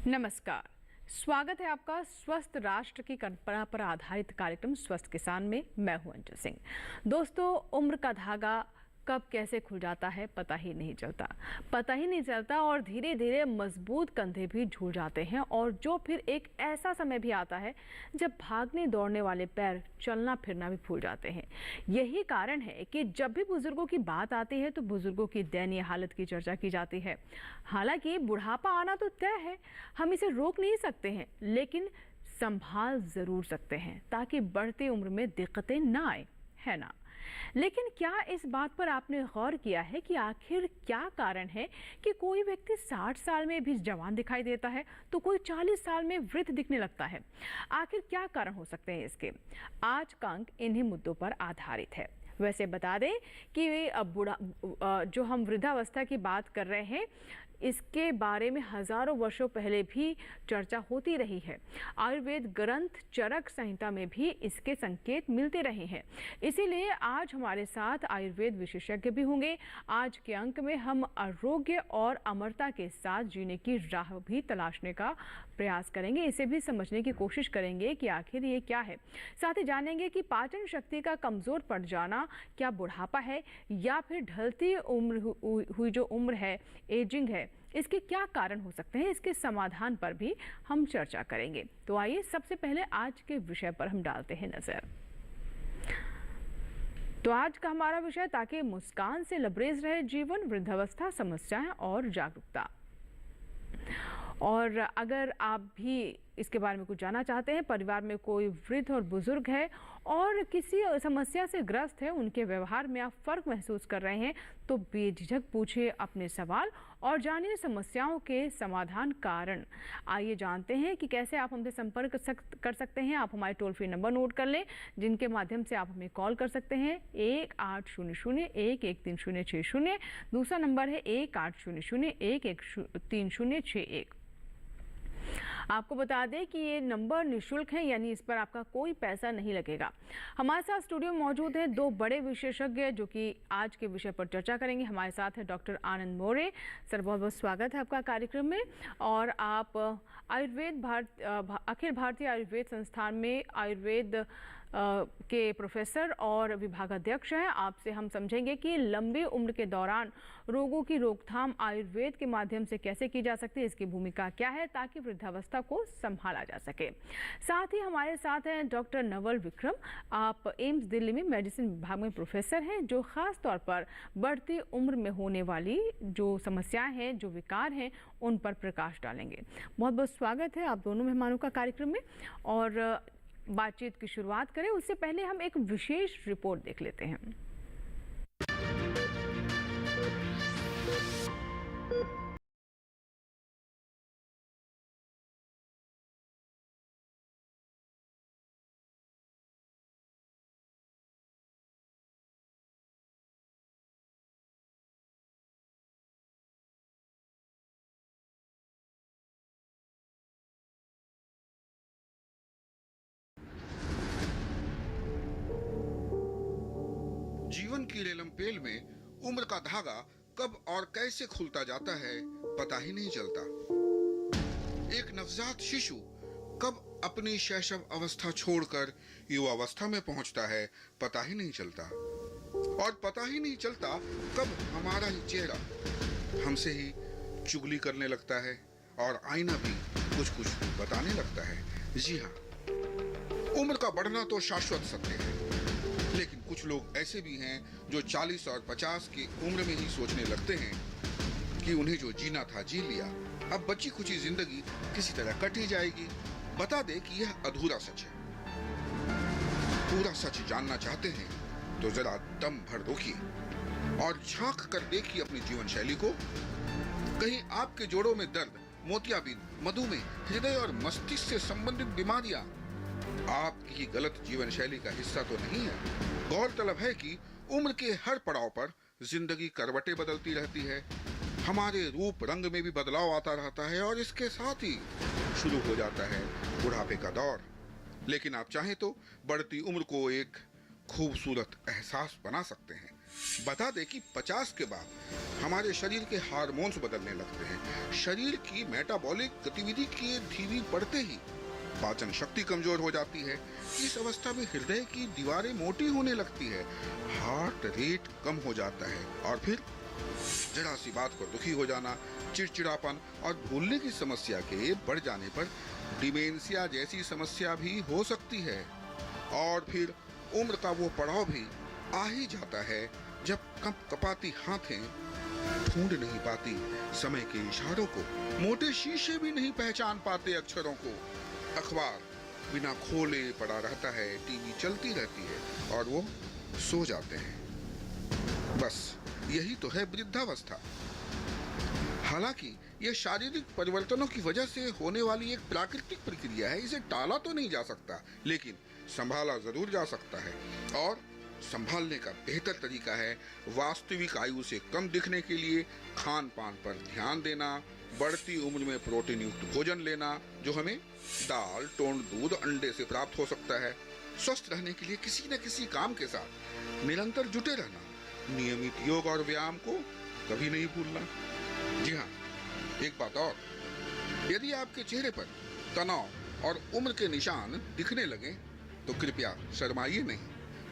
नमस्कार। स्वागत है आपका स्वस्थ राष्ट्र की कल्पना पर आधारित कार्यक्रम स्वस्थ किसान में। मैं हूं अंजू सिंह। दोस्तों, उम्र का धागा कब कैसे खुल जाता है पता ही नहीं चलता और धीरे धीरे मजबूत कंधे भी झूल जाते हैं और जो फिर एक ऐसा समय भी आता है जब भागने दौड़ने वाले पैर चलना फिरना भी भूल जाते हैं। यही कारण है कि जब भी बुजुर्गों की बात आती है तो बुजुर्गों की दयनीय हालत की चर्चा की जाती है। हालांकि बुढ़ापा आना तो तय है, हम इसे रोक नहीं सकते हैं, लेकिन संभाल जरूर सकते हैं ताकि बढ़ती उम्र में दिक्कतें ना आए, है ना। लेकिन क्या इस बात पर आपने गौर किया है कि आखिर क्या कारण है कि कोई व्यक्ति 60 साल में भी जवान दिखाई देता है तो कोई 40 साल में वृद्ध दिखने लगता है? आखिर क्या कारण हो सकते हैं इसके? आज का अंक इन्हीं मुद्दों पर आधारित है। वैसे बता दें कि जो हम वृद्धावस्था की बात कर रहे हैं, इसके बारे में हजारों वर्षों पहले भी चर्चा होती रही है। आयुर्वेद ग्रंथ चरक संहिता में भी इसके संकेत मिलते रहे हैं। इसीलिए आज हमारे साथ आयुर्वेद विशेषज्ञ भी होंगे। आज के अंक में हम आरोग्य और अमरता के साथ जीने की राह भी तलाशने का प्रयास करेंगे। इसे भी समझने की कोशिश करेंगे कि आखिर ये क्या है। साथ ही जानेंगे कि पाचन शक्ति का कमजोर पड़ जाना क्या बुढ़ापा है या फिर ढलती उम्र हुई जो उम्र है, एजिंग है, इसके क्या कारण हो सकते हैं। इसके समाधान पर भी हम चर्चा करेंगे। तो आइए सबसे पहले आज के विषय पर हम डालते हैं नजर। तो आज का हमारा विषय, ताकि मुस्कान से लबरेज रहे जीवन, वृद्धावस्था, समस्याएं और जागरूकता। और अगर आप भी इसके बारे में कुछ जानना चाहते हैं, परिवार में कोई वृद्ध और बुजुर्ग है और किसी समस्या से ग्रस्त है, उनके व्यवहार में आप फर्क महसूस कर रहे हैं, तो बेझिझक पूछिए अपने सवाल और जानिए समस्याओं के समाधान कारण। आइए जानते हैं कि कैसे आप हमसे संपर्क कर सकते हैं। आप हमारे टोल फ्री नंबर नोट कर लें, जिनके माध्यम से आप हमें कॉल कर सकते हैं। 1800-113060। दूसरा नंबर है 1800-113061। आपको बता दें कि ये नंबर निःशुल्क है, यानी इस पर आपका कोई पैसा नहीं लगेगा। हमारे साथ स्टूडियो में मौजूद हैं दो बड़े विशेषज्ञ जो कि आज के विषय पर चर्चा करेंगे। हमारे साथ है डॉक्टर आनंद मोरे। सर, बहुत बहुत स्वागत है आपका कार्यक्रम में। और आप अखिल भारतीय आयुर्वेद संस्थान में आयुर्वेद के प्रोफेसर और विभागाध्यक्ष हैं। आपसे हम समझेंगे कि लंबी उम्र के दौरान रोगों की रोकथाम आयुर्वेद के माध्यम से कैसे की जा सकती है, इसकी भूमिका क्या है ताकि वृद्धावस्था को संभाला जा सके। साथ ही हमारे साथ हैं डॉक्टर नवल विक्रम। आप एम्स दिल्ली में मेडिसिन विभाग में प्रोफेसर हैं, जो खास तौर पर बढ़ती उम्र में होने वाली जो समस्याएं हैं, जो विकार हैं, उन पर प्रकाश डालेंगे। बहुत बहुत स्वागत है आप दोनों मेहमानों का कार्यक्रम में। और बातचीत की शुरुआत करें उससे पहले हम एक विशेष रिपोर्ट देख लेते हैं। जीवन की रेलमपेल में उम्र का धागा कब और कैसे खुलता जाता है पता ही नहीं चलता। एक नवजात शिशु कब अपनी शैशव अवस्था छोड़कर युवावस्था में पहुंचता है पता ही नहीं चलता। और पता ही नहीं चलता कब हमारा ही चेहरा हमसे ही चुगली करने लगता है और आईना भी कुछ कुछ बताने लगता है। जी हाँ, उम्र का बढ़ना तो शाश्वत सत्य है, लेकिन कुछ लोग ऐसे भी हैं जो 40 और 50 की उम्र में ही सोचने लगते हैं कि उन्हें जो जीना था जी लिया, अब बची खुची जिंदगी किसी तरह कट ही जाएगी। बता दे कि यह अधूरा सच है। पूरा सच जानना चाहते हैं तो जरा दम भर रोकिए और झांक कर देखिए अपनी जीवन शैली को। कहीं आपके जोड़ों में दर्द, मोतियाबिंद, मधुमेह, हृदय और मस्तिष्क से संबंधित बीमारियां आपकी गलत जीवन शैली का हिस्सा तो नहीं है। गौरतलब है कि उम्र के हर पड़ाव पर जिंदगी करवटें बदलती रहती है, हमारे रूप रंग में भी बदलाव आता रहता है और इसके साथ ही शुरू हो जाता है बुढ़ापे का दौर। लेकिन आप चाहें तो बढ़ती उम्र को एक खूबसूरत एहसास बना सकते हैं। बता दें कि 50 के बाद हमारे शरीर के हार्मोन्स बदलने लगते हैं। शरीर की मेटाबॉलिक गतिविधि की धीमी पड़ते ही पाचन शक्ति कमजोर हो जाती है। इस अवस्था में हृदय की दीवारें मोटी होने लगती है, हार्ट रेट कम हो जाता है और फिर जरा सी बात पर दुखी हो जाना, चिड़चिड़ापन और भूलने की समस्या के बढ़ जाने पर डिमेंशिया जैसी समस्या भी हो सकती है। और फिर उम्र का वो पड़ाव भी आ ही जाता है जब कपाती हाथें ढूंढ नहीं पाती समय के इशारों को, मोटे शीशे भी नहीं पहचान पाते अक्षरों को, अखबार बिना खोले पड़ा रहता है, टीवी चलती रहती है और वो सो जाते हैं। बस यही तो है वृद्धावस्था। हालांकि यह शारीरिक परिवर्तनों की वजह से होने वाली एक प्राकृतिक प्रक्रिया है, इसे टाला तो नहीं जा सकता, लेकिन संभाला जरूर जा सकता है। और संभालने का बेहतर तरीका है वास्तविक आयु से कम दिखने के लिए खान पान पर ध्यान देना, बढ़ती उम्र में प्रोटीन युक्त भोजन लेना जो हमें दाल, टोंड, दूध, अंडे से प्राप्त हो सकता है। स्वस्थ रहने के लिए किसी न किसी काम के साथ निरंतर जुटे रहना, नियमित योग और व्यायाम को कभी नहीं भूलना। जी हाँ, एक बात और, यदि आपके चेहरे पर तनाव और उम्र के निशान दिखने लगे तो कृपया शर्माइए नहीं,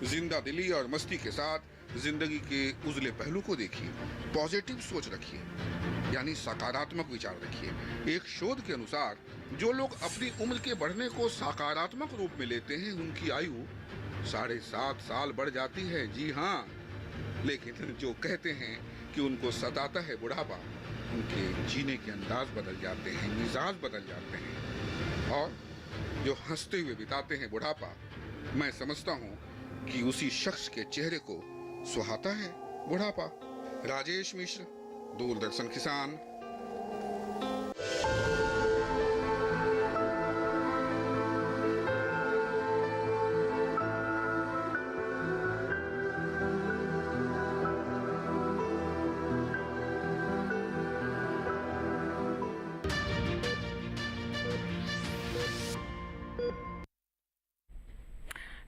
जिंदा दिली और मस्ती के साथ जिंदगी के उजले पहलू को देखिए, पॉजिटिव सोच रखिए, यानी सकारात्मक विचार रखिए। एक शोध के अनुसार जो लोग अपनी उम्र के बढ़ने को सकारात्मक रूप में लेते हैं उनकी आयु 7.5 साल बढ़ जाती है। जी हाँ, लेकिन जो कहते हैं कि उनको सताता है बुढ़ापा, उनके जीने के अंदाज बदल जाते हैं, मिजाज बदल जाते हैं। और जो हंसते हुए बिताते हैं बुढ़ापा, मैं समझता हूँ कि उसी शख्स के चेहरे को सुहाता है बुढ़ापा। राजेश मिश्र, दूरदर्शन किसान।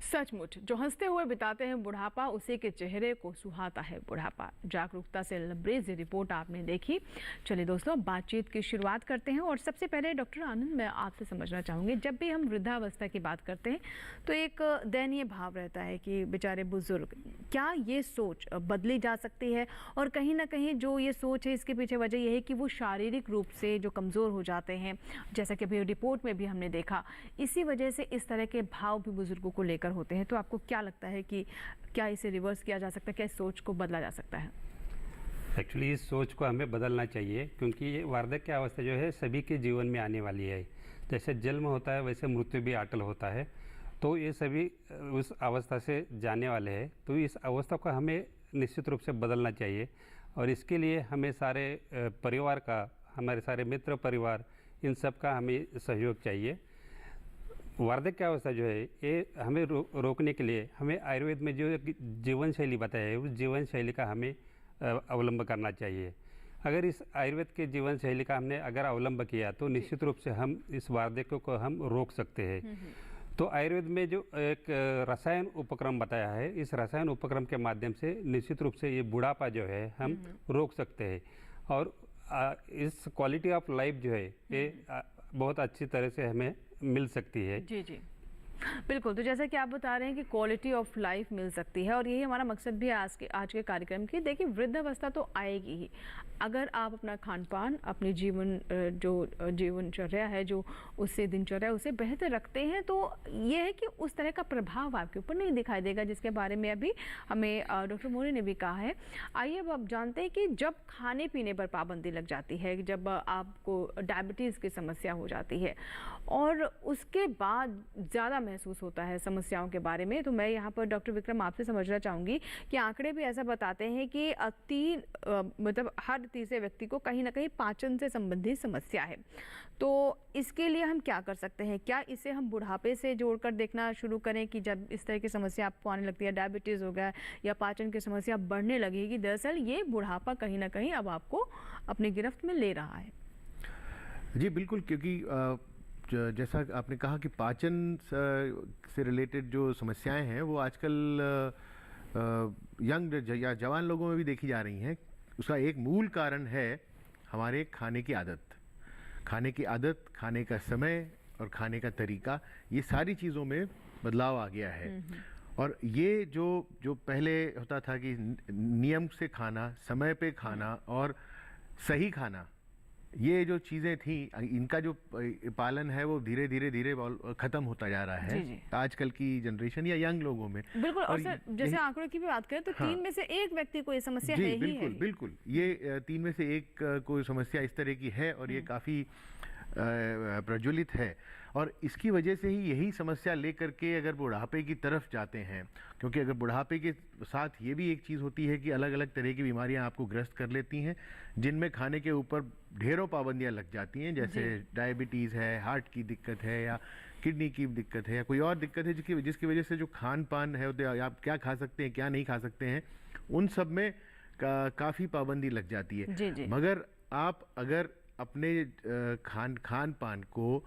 सचमुच जो हंसते हुए बिताते हैं बुढ़ापा, उसी के चेहरे को सुहाता है बुढ़ापा। जागरूकता से लबरेज रिपोर्ट आपने देखी। चलिए दोस्तों, बातचीत की शुरुआत करते हैं। और सबसे पहले डॉक्टर आनंद, मैं आपसे समझना चाहूँगी, जब भी हम वृद्धावस्था की बात करते हैं तो एक दयनीय भाव रहता है कि बेचारे बुजुर्ग, क्या ये सोच बदली जा सकती है? और कहीं ना कहीं जो ये सोच है, इसके पीछे वजह यह है कि वो शारीरिक रूप से जो कमज़ोर हो जाते हैं, जैसा कि अभी रिपोर्ट में भी हमने देखा, इसी वजह से इस तरह के भाव भी बुजुर्गों को लेकर होते हैं। तो आपको क्या लगता है कि क्या इसे रिवर्स किया जा सकता है, क्या इस सोच को बदला जा सकता है? एक्चुअली इस सोच को हमें बदलना चाहिए, क्योंकि ये वार्धक्य अवस्था जो है सभी के जीवन में आने वाली है। जैसे जन्म होता है वैसे मृत्यु भी अटल होता है, तो ये सभी उस अवस्था से जाने वाले हैं। तो इस अवस्था को हमें निश्चित रूप से बदलना चाहिए और इसके लिए हमें सारे परिवार का, हमारे सारे मित्र परिवार, इन सब का हमें सहयोग चाहिए। वार्धक्य अवस्था जो है ये हमें रोकने के लिए हमें आयुर्वेद में जो जीवन शैली बताया है उस जीवन शैली का हमें अवलंब करना चाहिए। अगर इस आयुर्वेद के जीवन शैली का हमने अगर अवलंब किया तो निश्चित रूप से हम इस वार्धक्य को हम रोक सकते हैं। तो आयुर्वेद में जो एक रसायन उपक्रम बताया है, इस रसायन उपक्रम के माध्यम से निश्चित रूप से ये बुढ़ापा जो है हम रोक सकते हैं और इस क्वालिटी ऑफ लाइफ जो है ये बहुत अच्छी तरह से हमें मिल सकती है। जी जी, बिल्कुल। तो जैसा कि आप बता रहे हैं कि क्वालिटी ऑफ लाइफ मिल सकती है और यही हमारा मकसद भी है आज के कार्यक्रम की। देखिए, वृद्धावस्था तो आएगी ही अगर आप अपना खान पान, अपनी जीवनचर्या है जो उससे दिनचर्या उसे बेहतर रखते हैं, तो ये है कि उस तरह का प्रभाव आपके ऊपर नहीं दिखाई देगा, जिसके बारे में अभी हमें डॉक्टर मोरे ने भी कहा है। आइए अब आप जानते हैं कि जब खाने पीने पर पाबंदी लग जाती है, जब आपको डायबिटीज़ की समस्या हो जाती है और उसके बाद ज़्यादा महसूस होता है समस्याओं के बारे में, तो मैं यहाँ पर डॉक्टर विक्रम आपसे समझना चाहूँगी कि आंकड़े भी ऐसा बताते हैं कि मतलब हर तीसरे व्यक्ति को कहीं ना कहीं पाचन से संबंधित समस्या है। तो इसके लिए हम क्या कर सकते हैं? क्या इसे हम बुढ़ापे से जोड़कर देखना शुरू करें कि जब इस तरह की समस्या आपको आने लगती है, डायबिटीज़ हो गया या पाचन की समस्या बढ़ने लगेगी, दरअसल ये बुढ़ापा कहीं ना कहीं अब आपको अपनी गिरफ्त में ले रहा है? जी बिल्कुल, क्योंकि जैसा आपने कहा कि पाचन से रिलेटेड जो समस्याएं हैं वो आजकल यंग या जवान लोगों में भी देखी जा रही हैं, उसका एक मूल कारण है हमारे खाने की आदत। खाने की आदत, खाने का समय और खाने का तरीका, ये सारी चीज़ों में बदलाव आ गया है। और ये जो पहले होता था कि नियम से खाना, समय पे खाना और सही खाना, ये जो चीज़ें थी, इनका जो पालन है वो धीरे धीरे ख़त्म होता जा रहा है जी। आजकल की जनरेशन या यंग लोगों में। बिल्कुल। और सर, जैसे आंकड़ों की भी बात करें तो हाँ, 3 में से 1 व्यक्ति को ये समस्या जी, है ही बिल्कुल है। बिल्कुल, ये 3 में से 1 कोई समस्या इस तरह की है और ये काफ़ी प्रज्वलित है। और इसकी वजह से ही यही समस्या लेकर के अगर बुढ़ापे की तरफ जाते हैं, क्योंकि अगर बुढ़ापे के साथ ये भी एक चीज़ होती है कि अलग अलग तरह की बीमारियां आपको ग्रस्त कर लेती हैं, जिनमें खाने के ऊपर ढेरों पाबंदियां लग जाती हैं, जैसे डायबिटीज़ है, हार्ट की दिक्कत है, या किडनी की दिक्कत है, या कोई और दिक्कत है जिसकी वजह से जो खान पान है, आप क्या खा सकते हैं, क्या नहीं खा सकते हैं, उन सब में काफ़ी पाबंदी लग जाती है। जी। मगर आप अगर अपने खान पान को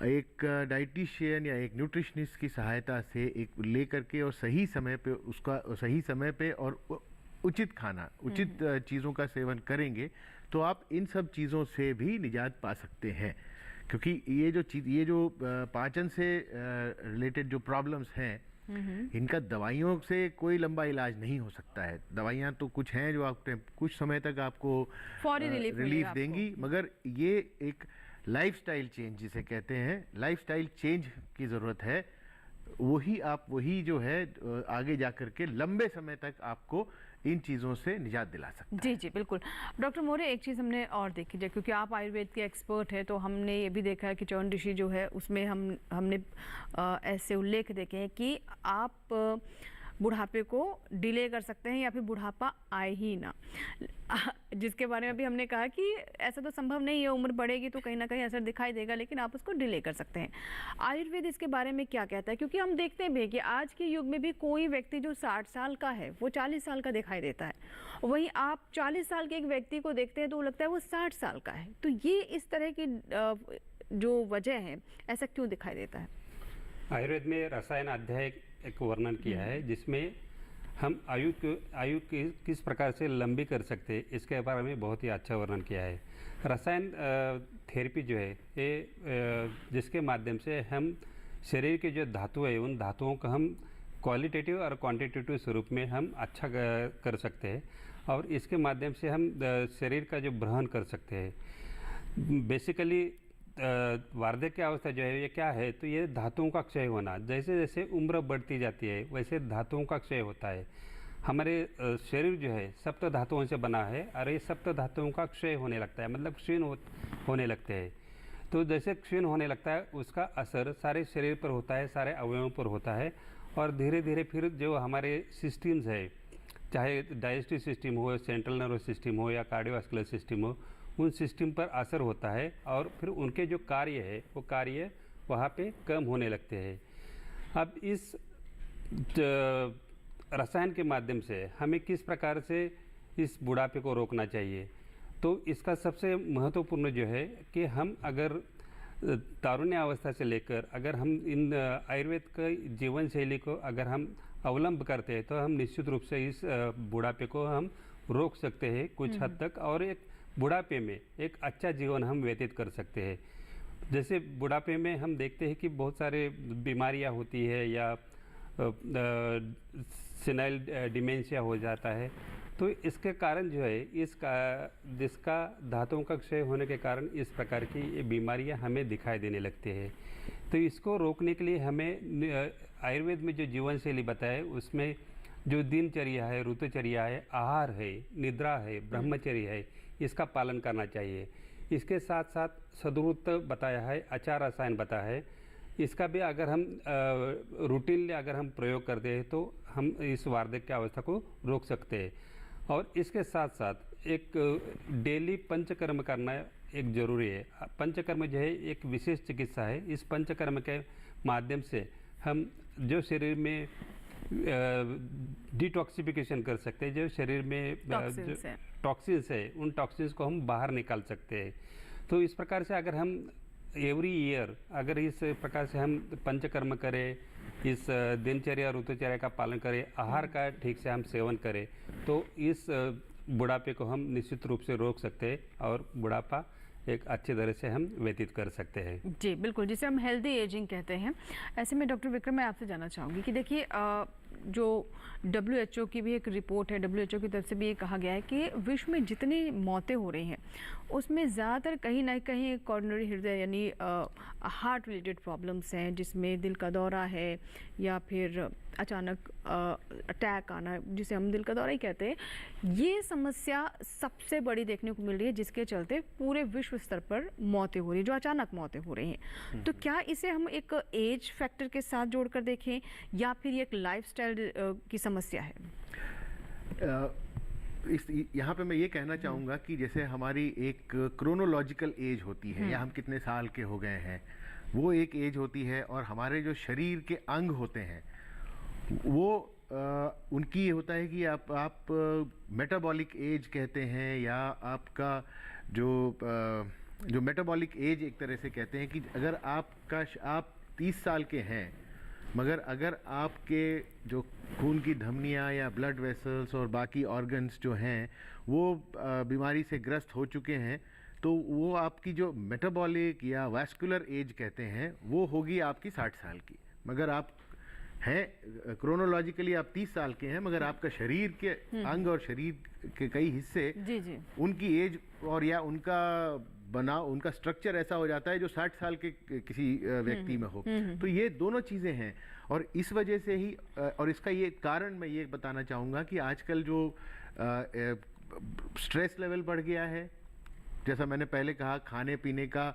एक डाइटिशियन या एक न्यूट्रिशनिस्ट की सहायता से एक लेकर के और सही समय पे और उचित खाना, उचित चीज़ों का सेवन करेंगे, तो आप इन सब चीज़ों से भी निजात पा सकते हैं। क्योंकि ये जो पाचन से रिलेटेड जो प्रॉब्लम्स हैं, इनका दवाइयों से कोई लंबा इलाज नहीं हो सकता है। दवाइयाँ तो कुछ हैं जो आपके कुछ समय तक आपको फौरी रिलीफ देंगी, मगर ये एक लाइफस्टाइल चेंज जिसे कहते हैं, लाइफस्टाइल चेंज की ज़रूरत है। वही जो है आगे जा कर के लंबे समय तक आपको इन चीज़ों से निजात दिला सकता है। जी बिल्कुल। डॉक्टर मौर्य, एक चीज़ हमने और देखी जाए, क्योंकि आप आयुर्वेद के एक्सपर्ट हैं, तो हमने ये भी देखा है कि च्यवन ऋषि जो है उसमें हमने ऐसे उल्लेख देखे हैं कि आप बुढ़ापे को डिले कर सकते हैं या फिर बुढ़ापा आए ही ना, जिसके बारे में भी हमने कहा कि ऐसा तो संभव नहीं है, उम्र बढ़ेगी तो कहीं ना कहीं असर दिखाई देगा, लेकिन आप उसको डिले कर सकते हैं। आयुर्वेद इसके बारे में क्या कहता है? क्योंकि हम देखते भी हैं कि आज के युग में भी कोई व्यक्ति जो 60 साल का है वो 40 साल का दिखाई देता है, वहीं आप 40 साल के एक व्यक्ति को देखते हैं तो लगता है वो 60 साल का है। तो ये इस तरह की जो वजह है, ऐसा क्यों दिखाई देता है? आयुर्वेद में रसायन अध्याय एक वर्णन किया है, जिसमें हम आयु किस प्रकार से लंबी कर सकते हैं, इसके बारे में बहुत ही अच्छा वर्णन किया है। रसायन थेरेपी जो है ये जिसके माध्यम से हम शरीर के जो धातु है, उन धातुओं को हम क्वालिटेटिव और क्वांटिटेटिव स्वरूप में हम अच्छा कर सकते हैं, और इसके माध्यम से हम शरीर का जो ब्रहण कर सकते हैं। बेसिकली वार्धक्य अवस्था जो है ये क्या है, तो ये धातुओं का क्षय होना। जैसे जैसे उम्र बढ़ती जाती है वैसे धातुओं का क्षय होता है। हमारे शरीर जो है सप्त धातुओं से बना है, और ये सप्त धातुओं का क्षय होने लगता है, मतलब क्षीण होने लगते हैं। तो जैसे क्षीण होने लगता है उसका असर सारे शरीर पर होता है, सारे अवयवों पर होता है, और धीरे धीरे फिर जो हमारे सिस्टम्स है, चाहे डाइजेस्टिव सिस्टम हो, सेंट्रल नर्वस सिस्टम हो या कार्डियोवास्कुलर सिस्टम हो, उन सिस्टम पर असर होता है, और फिर उनके जो कार्य है वो कार्य वहाँ पे कम होने लगते हैं। अब इस रसायन के माध्यम से हमें किस प्रकार से इस बुढ़ापे को रोकना चाहिए, तो इसका सबसे महत्वपूर्ण जो है कि हम अगर तारुण्य अवस्था से लेकर अगर हम इन आयुर्वेद का जीवन शैली को अगर हम अवलंब करते हैं, तो हम निश्चित रूप से इस बुढ़ापे को हम रोक सकते हैं कुछ हद तक, और एक बुढ़ापे में एक अच्छा जीवन हम व्यतीत कर सकते हैं। जैसे बुढ़ापे में हम देखते हैं कि बहुत सारे बीमारियां होती है, या सेनाइल डिमेंशिया हो जाता है, तो इसके कारण जो है जिसका धातुओं का क्षय होने के कारण इस प्रकार की ये बीमारियां हमें दिखाई देने लगती है। तो इसको रोकने के लिए हमें आयुर्वेद में जो जीवन शैली बताए उसमें जो दिनचर्या है, ऋतुचर्या है, आहार है, निद्रा है, ब्रह्मचर्य है, इसका पालन करना चाहिए। इसके साथ साथ सदुरुत बताया है, आचार रसायन बताया है, इसका भी अगर हम रूटीनली अगर हम प्रयोग करते हैं तो हम इस वार्धक्य अवस्था को रोक सकते हैं। और इसके साथ साथ एक डेली पंचकर्म करना एक जरूरी है। पंचकर्म जो है एक विशेष चिकित्सा है। इस पंचकर्म के माध्यम से हम जो शरीर में डिटॉक्सिफिकेशन कर सकते हैं, जो शरीर में टॉक्सिन्स है उन टॉक्सिन्स को हम बाहर निकाल सकते हैं। तो इस प्रकार से अगर हम एवरी ईयर अगर इस प्रकार से हम पंचकर्म करें, इस दिनचर्या ऋतुचर्या का पालन करें, आहार का ठीक से हम सेवन करें, तो इस बुढ़ापे को हम निश्चित रूप से रोक सकते हैं और बुढ़ापा एक अच्छी तरह से हम व्यतीत कर सकते हैं। जी बिल्कुल, जिसे हम हेल्दी एजिंग कहते हैं। ऐसे में डॉक्टर विक्रम, मैं आपसे जानना चाहूँगी कि देखिए जो WHO की भी एक रिपोर्ट है, WHO की तरफ से भी ये कहा गया है कि विश्व में जितनी मौतें हो रही हैं उसमें ज़्यादातर कहीं ना कहीं कॉरोनरी हृदय यानी हार्ट रिलेटेड प्रॉब्लम्स हैं, जिसमें दिल का दौरा है या फिर अचानक अटैक आना, जिसे हम दिल का दौरा ही कहते हैं। ये समस्या सबसे बड़ी देखने को मिल रही है, जिसके चलते पूरे विश्व स्तर पर मौतें हो रही हैं, जो अचानक मौतें हो रही हैं। तो क्या इसे हम एक एज फैक्टर के साथ जोड़कर देखें या फिर ये एक लाइफस्टाइल की समस्या है? यहाँ पे मैं ये कहना चाहूँगा कि जैसे हमारी एक क्रोनोलॉजिकल एज होती है, या हम कितने साल के हो गए हैं, वो एक एज होती है, और हमारे जो शरीर के अंग होते हैं वो उनकी ये होता है कि आप मेटाबॉलिक एज कहते हैं, या आपका जो मेटाबॉलिक एज एक तरह से कहते हैं कि अगर आप 30 साल के हैं, मगर अगर आपके जो खून की धमनियाँ या ब्लड वेसल्स और बाकी ऑर्गन्स जो हैं वो बीमारी से ग्रस्त हो चुके हैं, तो वो आपकी जो मेटाबॉलिक या वैस्कुलर एज कहते हैं वो होगी आपकी 60 साल की। मगर आप हैं क्रोनोलॉजिकली आप 30 साल के हैं, मगर आपका शरीर के अंग और शरीर के कई हिस्से जी। उनकी एज और या उनका स्ट्रक्चर ऐसा हो जाता है जो 60 साल के किसी व्यक्ति में हो। तो ये दोनों चीज़ें हैं, और इस वजह से ही और इसका ये कारण मैं ये बताना चाहूँगा कि आजकल जो स्ट्रेस लेवल बढ़ गया है, जैसा मैंने पहले कहा, खाने पीने का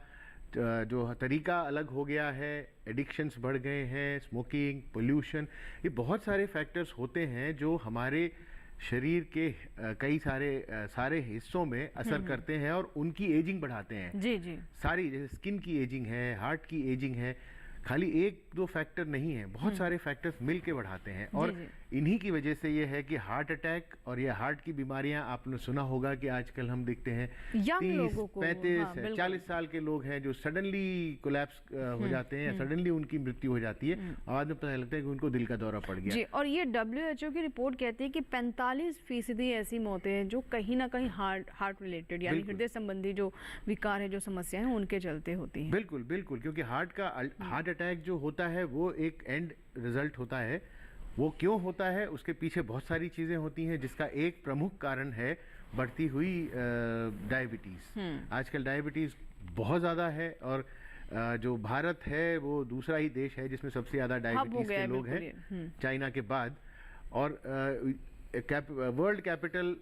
जो तरीका अलग हो गया है, एडिक्शंस बढ़ गए हैं, स्मोकिंग, पोल्यूशन, ये बहुत सारे फैक्टर्स होते हैं जो हमारे शरीर के कई सारे हिस्सों में असर करते हैं और उनकी एजिंग बढ़ाते हैं। जी सारी, जैसे स्किन की एजिंग है, हार्ट की एजिंग है, खाली एक दो फैक्टर नहीं है, बहुत सारे फैक्टर्स मिल के बढ़ाते हैं। और इन्हीं की वजह से ये है कि हार्ट अटैक और ये हार्ट की बीमारियां, आपने सुना होगा कि आजकल हम देखते हैं 30, 35, 40 साल के लोग हैं जो सडनली कोलैप्स हो जाते हैं, या सडनली उनकी मृत्यु हो जाती है, बाद में पता लगता है कि उनको दिल का दौरा पड़ गया। जी, और ये WHO की रिपोर्ट कहती है कि 45% ऐसी मौतें हैं जो कहीं ना कहीं हार्ट रिलेटेड यानी हृदय संबंधी जो विकार है, जो समस्या है, उनके चलते होती है। बिल्कुल बिल्कुल, क्योंकि हार्ट अटैक जो होता है वो एक एंड रिजल्ट होता है। वो क्यों होता है, उसके पीछे बहुत सारी चीज़ें होती हैं, जिसका एक प्रमुख कारण है बढ़ती हुई डायबिटीज़। आजकल डायबिटीज़ बहुत ज़्यादा है, और जो भारत है वो दूसरा ही देश है जिसमें सबसे ज़्यादा डायबिटीज़ के लोग हैं, चाइना के बाद। और वर्ल्ड कैपिटल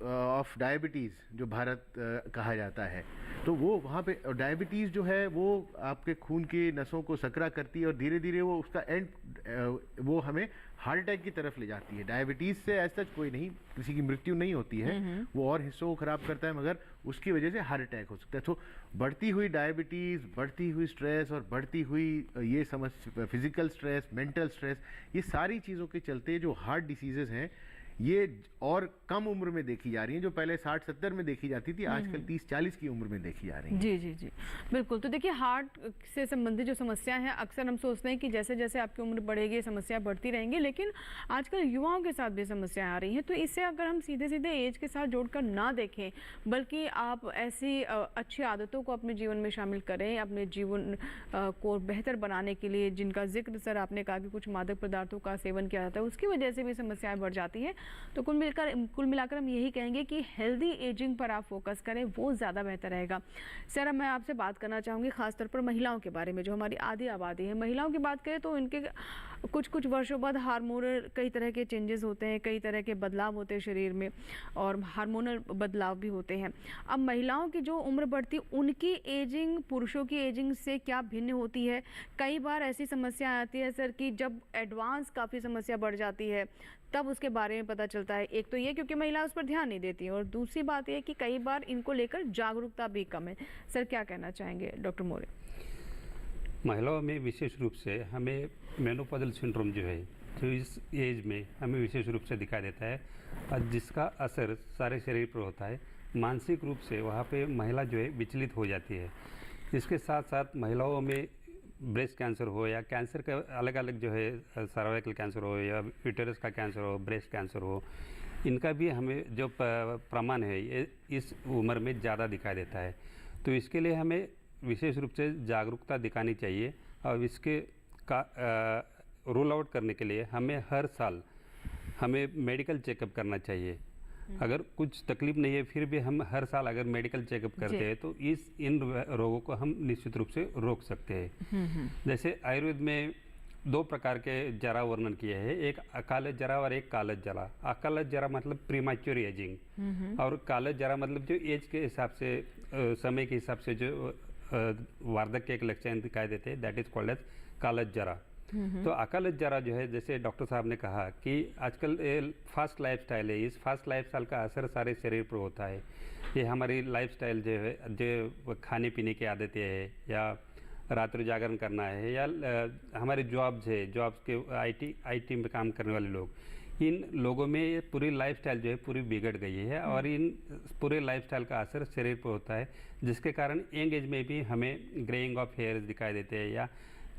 ऑफ डायबिटीज़ जो भारत कहा जाता है, तो वो वहाँ पे डायबिटीज़ जो है वो आपके खून की नसों को सकरा करती है, और धीरे धीरे वो उसका एंड वो हमें हार्ट अटैक की तरफ ले जाती है। डायबिटीज़ से ऐसा कोई नहीं, किसी की मृत्यु नहीं होती है, वो और हिस्सों को ख़राब करता है, मगर उसकी वजह से हार्ट अटैक हो सकता है। तो बढ़ती हुई डायबिटीज़, बढ़ती हुई स्ट्रेस और बढ़ती हुई ये समस्या, फिजिकल स्ट्रेस, मेंटल स्ट्रेस, ये सारी चीज़ों के चलते जो हार्ट डिसीजेज़ हैं ये और कम उम्र में देखी जा रही हैं। जो पहले 60-70 में देखी जाती थी, आजकल 30-40 की उम्र में देखी जा रही हैं। जी बिल्कुल। तो देखिए, हार्ट से संबंधित जो समस्याएं हैं, अक्सर हम सोचते हैं कि जैसे जैसे आपकी उम्र बढ़ेगी समस्या बढ़ती रहेंगी, लेकिन आजकल युवाओं के साथ भी समस्याएं आ रही हैं। तो इससे अगर हम सीधे सीधे एज के साथ जोड़कर ना देखें, बल्कि आप ऐसी अच्छी आदतों को अपने जीवन में शामिल करें, अपने जीवन को बेहतर बनाने के लिए, जिनका जिक्र सर आपने कहा कि कुछ मादक पदार्थों का सेवन किया जाता है, उसकी वजह से भी समस्याएं बढ़ जाती हैं। तो कुल मिलाकर हम यही कहेंगे कि हेल्दी एजिंग पर आप फोकस करें, वो ज़्यादा बेहतर रहेगा। सर, मैं आपसे बात करना चाहूँगी खासतौर पर महिलाओं के बारे में, जो हमारी आधी आबादी है। महिलाओं की बात करें तो इनके कुछ वर्षों बाद हार्मोनल कई तरह के चेंजेस होते हैं, कई तरह के बदलाव होते हैं शरीर में, और हार्मोनल बदलाव भी होते हैं। अब महिलाओं की जो उम्र बढ़ती, उनकी एजिंग पुरुषों की एजिंग से क्या भिन्न होती है? कई बार ऐसी समस्या आती है सर कि जब एडवांस काफ़ी समस्या बढ़ जाती है, तब उसके बारे में पता चलता है। एक तो ये क्योंकि महिला उस पर ध्यान नहीं देती, और दूसरी बात ये कि कई बार इनको लेकर जागरूकता भी कम है। सर, क्या कहना चाहेंगे डॉक्टर मौर्य? महिलाओं में विशेष रूप से हमें मेनोपॉजल सिंड्रोम जो है, जो इस एज में हमें विशेष रूप से दिखाई देता है, और जिसका असर सारे शरीर पर होता है। मानसिक रूप से वहाँ पे महिला जो है विचलित हो जाती है। इसके साथ साथ महिलाओं में ब्रेस्ट कैंसर हो या कैंसर का अलग अलग जो है, सर्वाइकल कैंसर हो या यूटेरस का कैंसर हो, ब्रेस्ट कैंसर हो, इनका भी हमें जो प्रमाण है ये इस उम्र में ज़्यादा दिखाई देता है। तो इसके लिए हमें विशेष रूप से जागरूकता दिखानी चाहिए और इसके का रूल आउट करने के लिए हमें हर साल हमें मेडिकल चेकअप करना चाहिए। अगर कुछ तकलीफ नहीं है फिर भी हम हर साल अगर मेडिकल चेकअप करते हैं तो इन रोगों को हम निश्चित रूप से रोक सकते हैं। जैसे आयुर्वेद में 2 प्रकार के जरा वर्णन किए हैं, एक अकालज जरा और एक कालज जरा। अकालज जरा मतलब प्रीमैच्योर एजिंग और कालज जरा मतलब जो एज के हिसाब से समय के हिसाब से जो वार्धक्य के लक्षण दिखाई देते हैं, दैट इज कॉल्ड एज कालज जरा। तो अकालज जरा जो है, जैसे डॉक्टर साहब ने कहा कि आजकल फास्ट लाइफस्टाइल है, इस फास्ट लाइफस्टाइल का असर सारे शरीर पर होता है। ये हमारी लाइफस्टाइल जो है, जो खाने पीने की आदतें है या रात्रि जागरण करना है या हमारे जॉब्स है, जॉब्स के आईटी में काम करने वाले लोग, इन लोगों में ये पूरी लाइफस्टाइल जो है पूरी बिगड़ गई है और इन पूरे लाइफस्टाइल का असर शरीर पर होता है, जिसके कारण यंग एज में भी हमें ग्रेइंग ऑफ हेयर्स दिखाई देते हैं या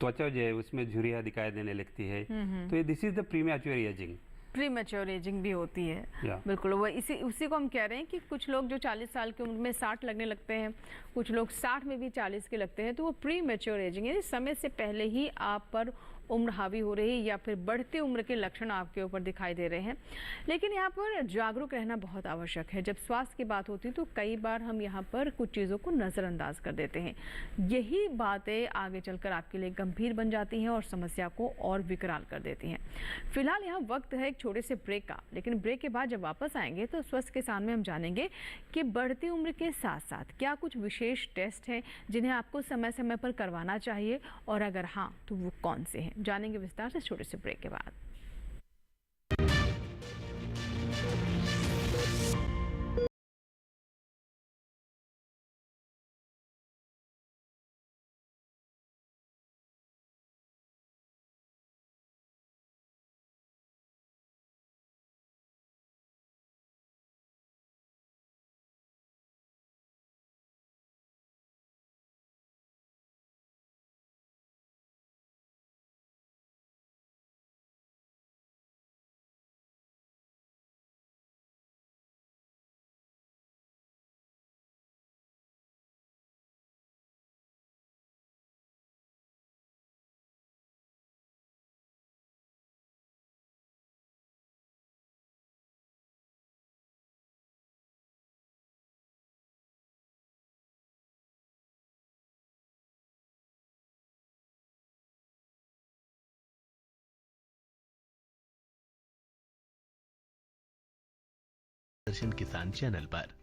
त्वचा जो है उसमें झुर्रियाँ दिखाई देने लगती है। तो ये this is the premature ageing. Premature ageing भी होती है, बिल्कुल। वो उसी को हम कह रहे हैं कि कुछ लोग जो 40 साल की उम्र में 60 लगने लगते हैं, कुछ लोग 60 में भी 40 के लगते हैं, तो वो प्रीमैच्योर एजिंग है। समय से पहले ही आप पर उम्र हावी हो रही है या फिर बढ़ती उम्र के लक्षण आपके ऊपर दिखाई दे रहे हैं। लेकिन यहाँ पर जागरूक रहना बहुत आवश्यक है। जब स्वास्थ्य की बात होती है तो कई बार हम यहाँ पर कुछ चीज़ों को नज़रअंदाज कर देते हैं। यही बातें आगे चलकर आपके लिए गंभीर बन जाती हैं और समस्या को और विकराल कर देती हैं। फिलहाल यहाँ वक्त है एक छोटे से ब्रेक का, लेकिन ब्रेक के बाद जब वापस आएंगे तो स्वस्थ किसान में हम जानेंगे कि बढ़ती उम्र के साथ साथ क्या कुछ विशेष टेस्ट हैं जिन्हें आपको समय समय पर करवाना चाहिए, और अगर हाँ तो वो कौन से हैं, जानेंगे विस्तार से छोटे से ब्रेक के बाद। दर्शन किसान चैनल पर।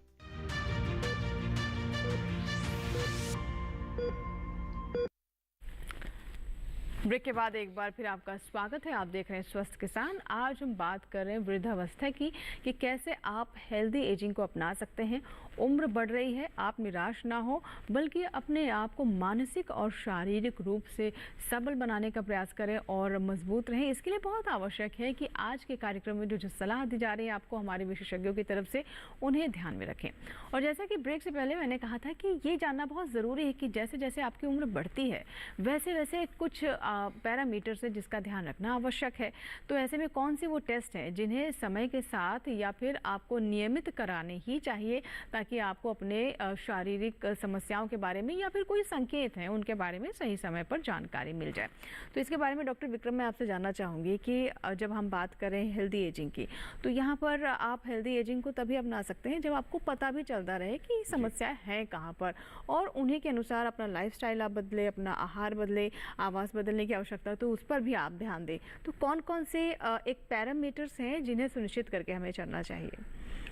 ब्रेक के बाद एक बार फिर आपका स्वागत है। आप देख रहे हैं स्वस्थ किसान। आज हम बात कर रहे हैं वृद्धावस्था की, कि कैसे आप हेल्दी एजिंग को अपना सकते हैं। उम्र बढ़ रही है, आप निराश ना हो, बल्कि अपने आप को मानसिक और शारीरिक रूप से सबल बनाने का प्रयास करें और मजबूत रहें। इसके लिए बहुत आवश्यक है कि आज के कार्यक्रम में जो सलाह दी जा रही है आपको हमारे विशेषज्ञों की तरफ से, उन्हें ध्यान में रखें। और जैसा कि ब्रेक से पहले मैंने कहा था कि ये जानना बहुत ज़रूरी है कि जैसे जैसे आपकी उम्र बढ़ती है वैसे वैसे कुछ पैरामीटर्स है जिसका ध्यान रखना आवश्यक है। तो ऐसे में कौन से वो टेस्ट हैं जिन्हें समय के साथ या फिर आपको नियमित कराने ही चाहिए, ताकि आपको अपने शारीरिक समस्याओं के बारे में या फिर कोई संकेत हैं उनके बारे में सही समय पर जानकारी मिल जाए। तो इसके बारे में डॉक्टर विक्रम, मैं आपसे जानना चाहूँगी कि जब हम बात करें हेल्दी एजिंग की, तो यहाँ पर आप हेल्दी एजिंग को तभी अपना सकते हैं जब आपको पता भी चलता रहे कि समस्याएं हैं कहाँ पर, और उन्हीं के अनुसार अपना लाइफस्टाइल आप बदले, अपना आहार बदले, आवास बदलने की आवश्यकता तो उस पर भी आप ध्यान दें। तो कौन कौन से एक पैरामीटर्स हैं जिन्हें सुनिश्चित करके हमें चलना चाहिए?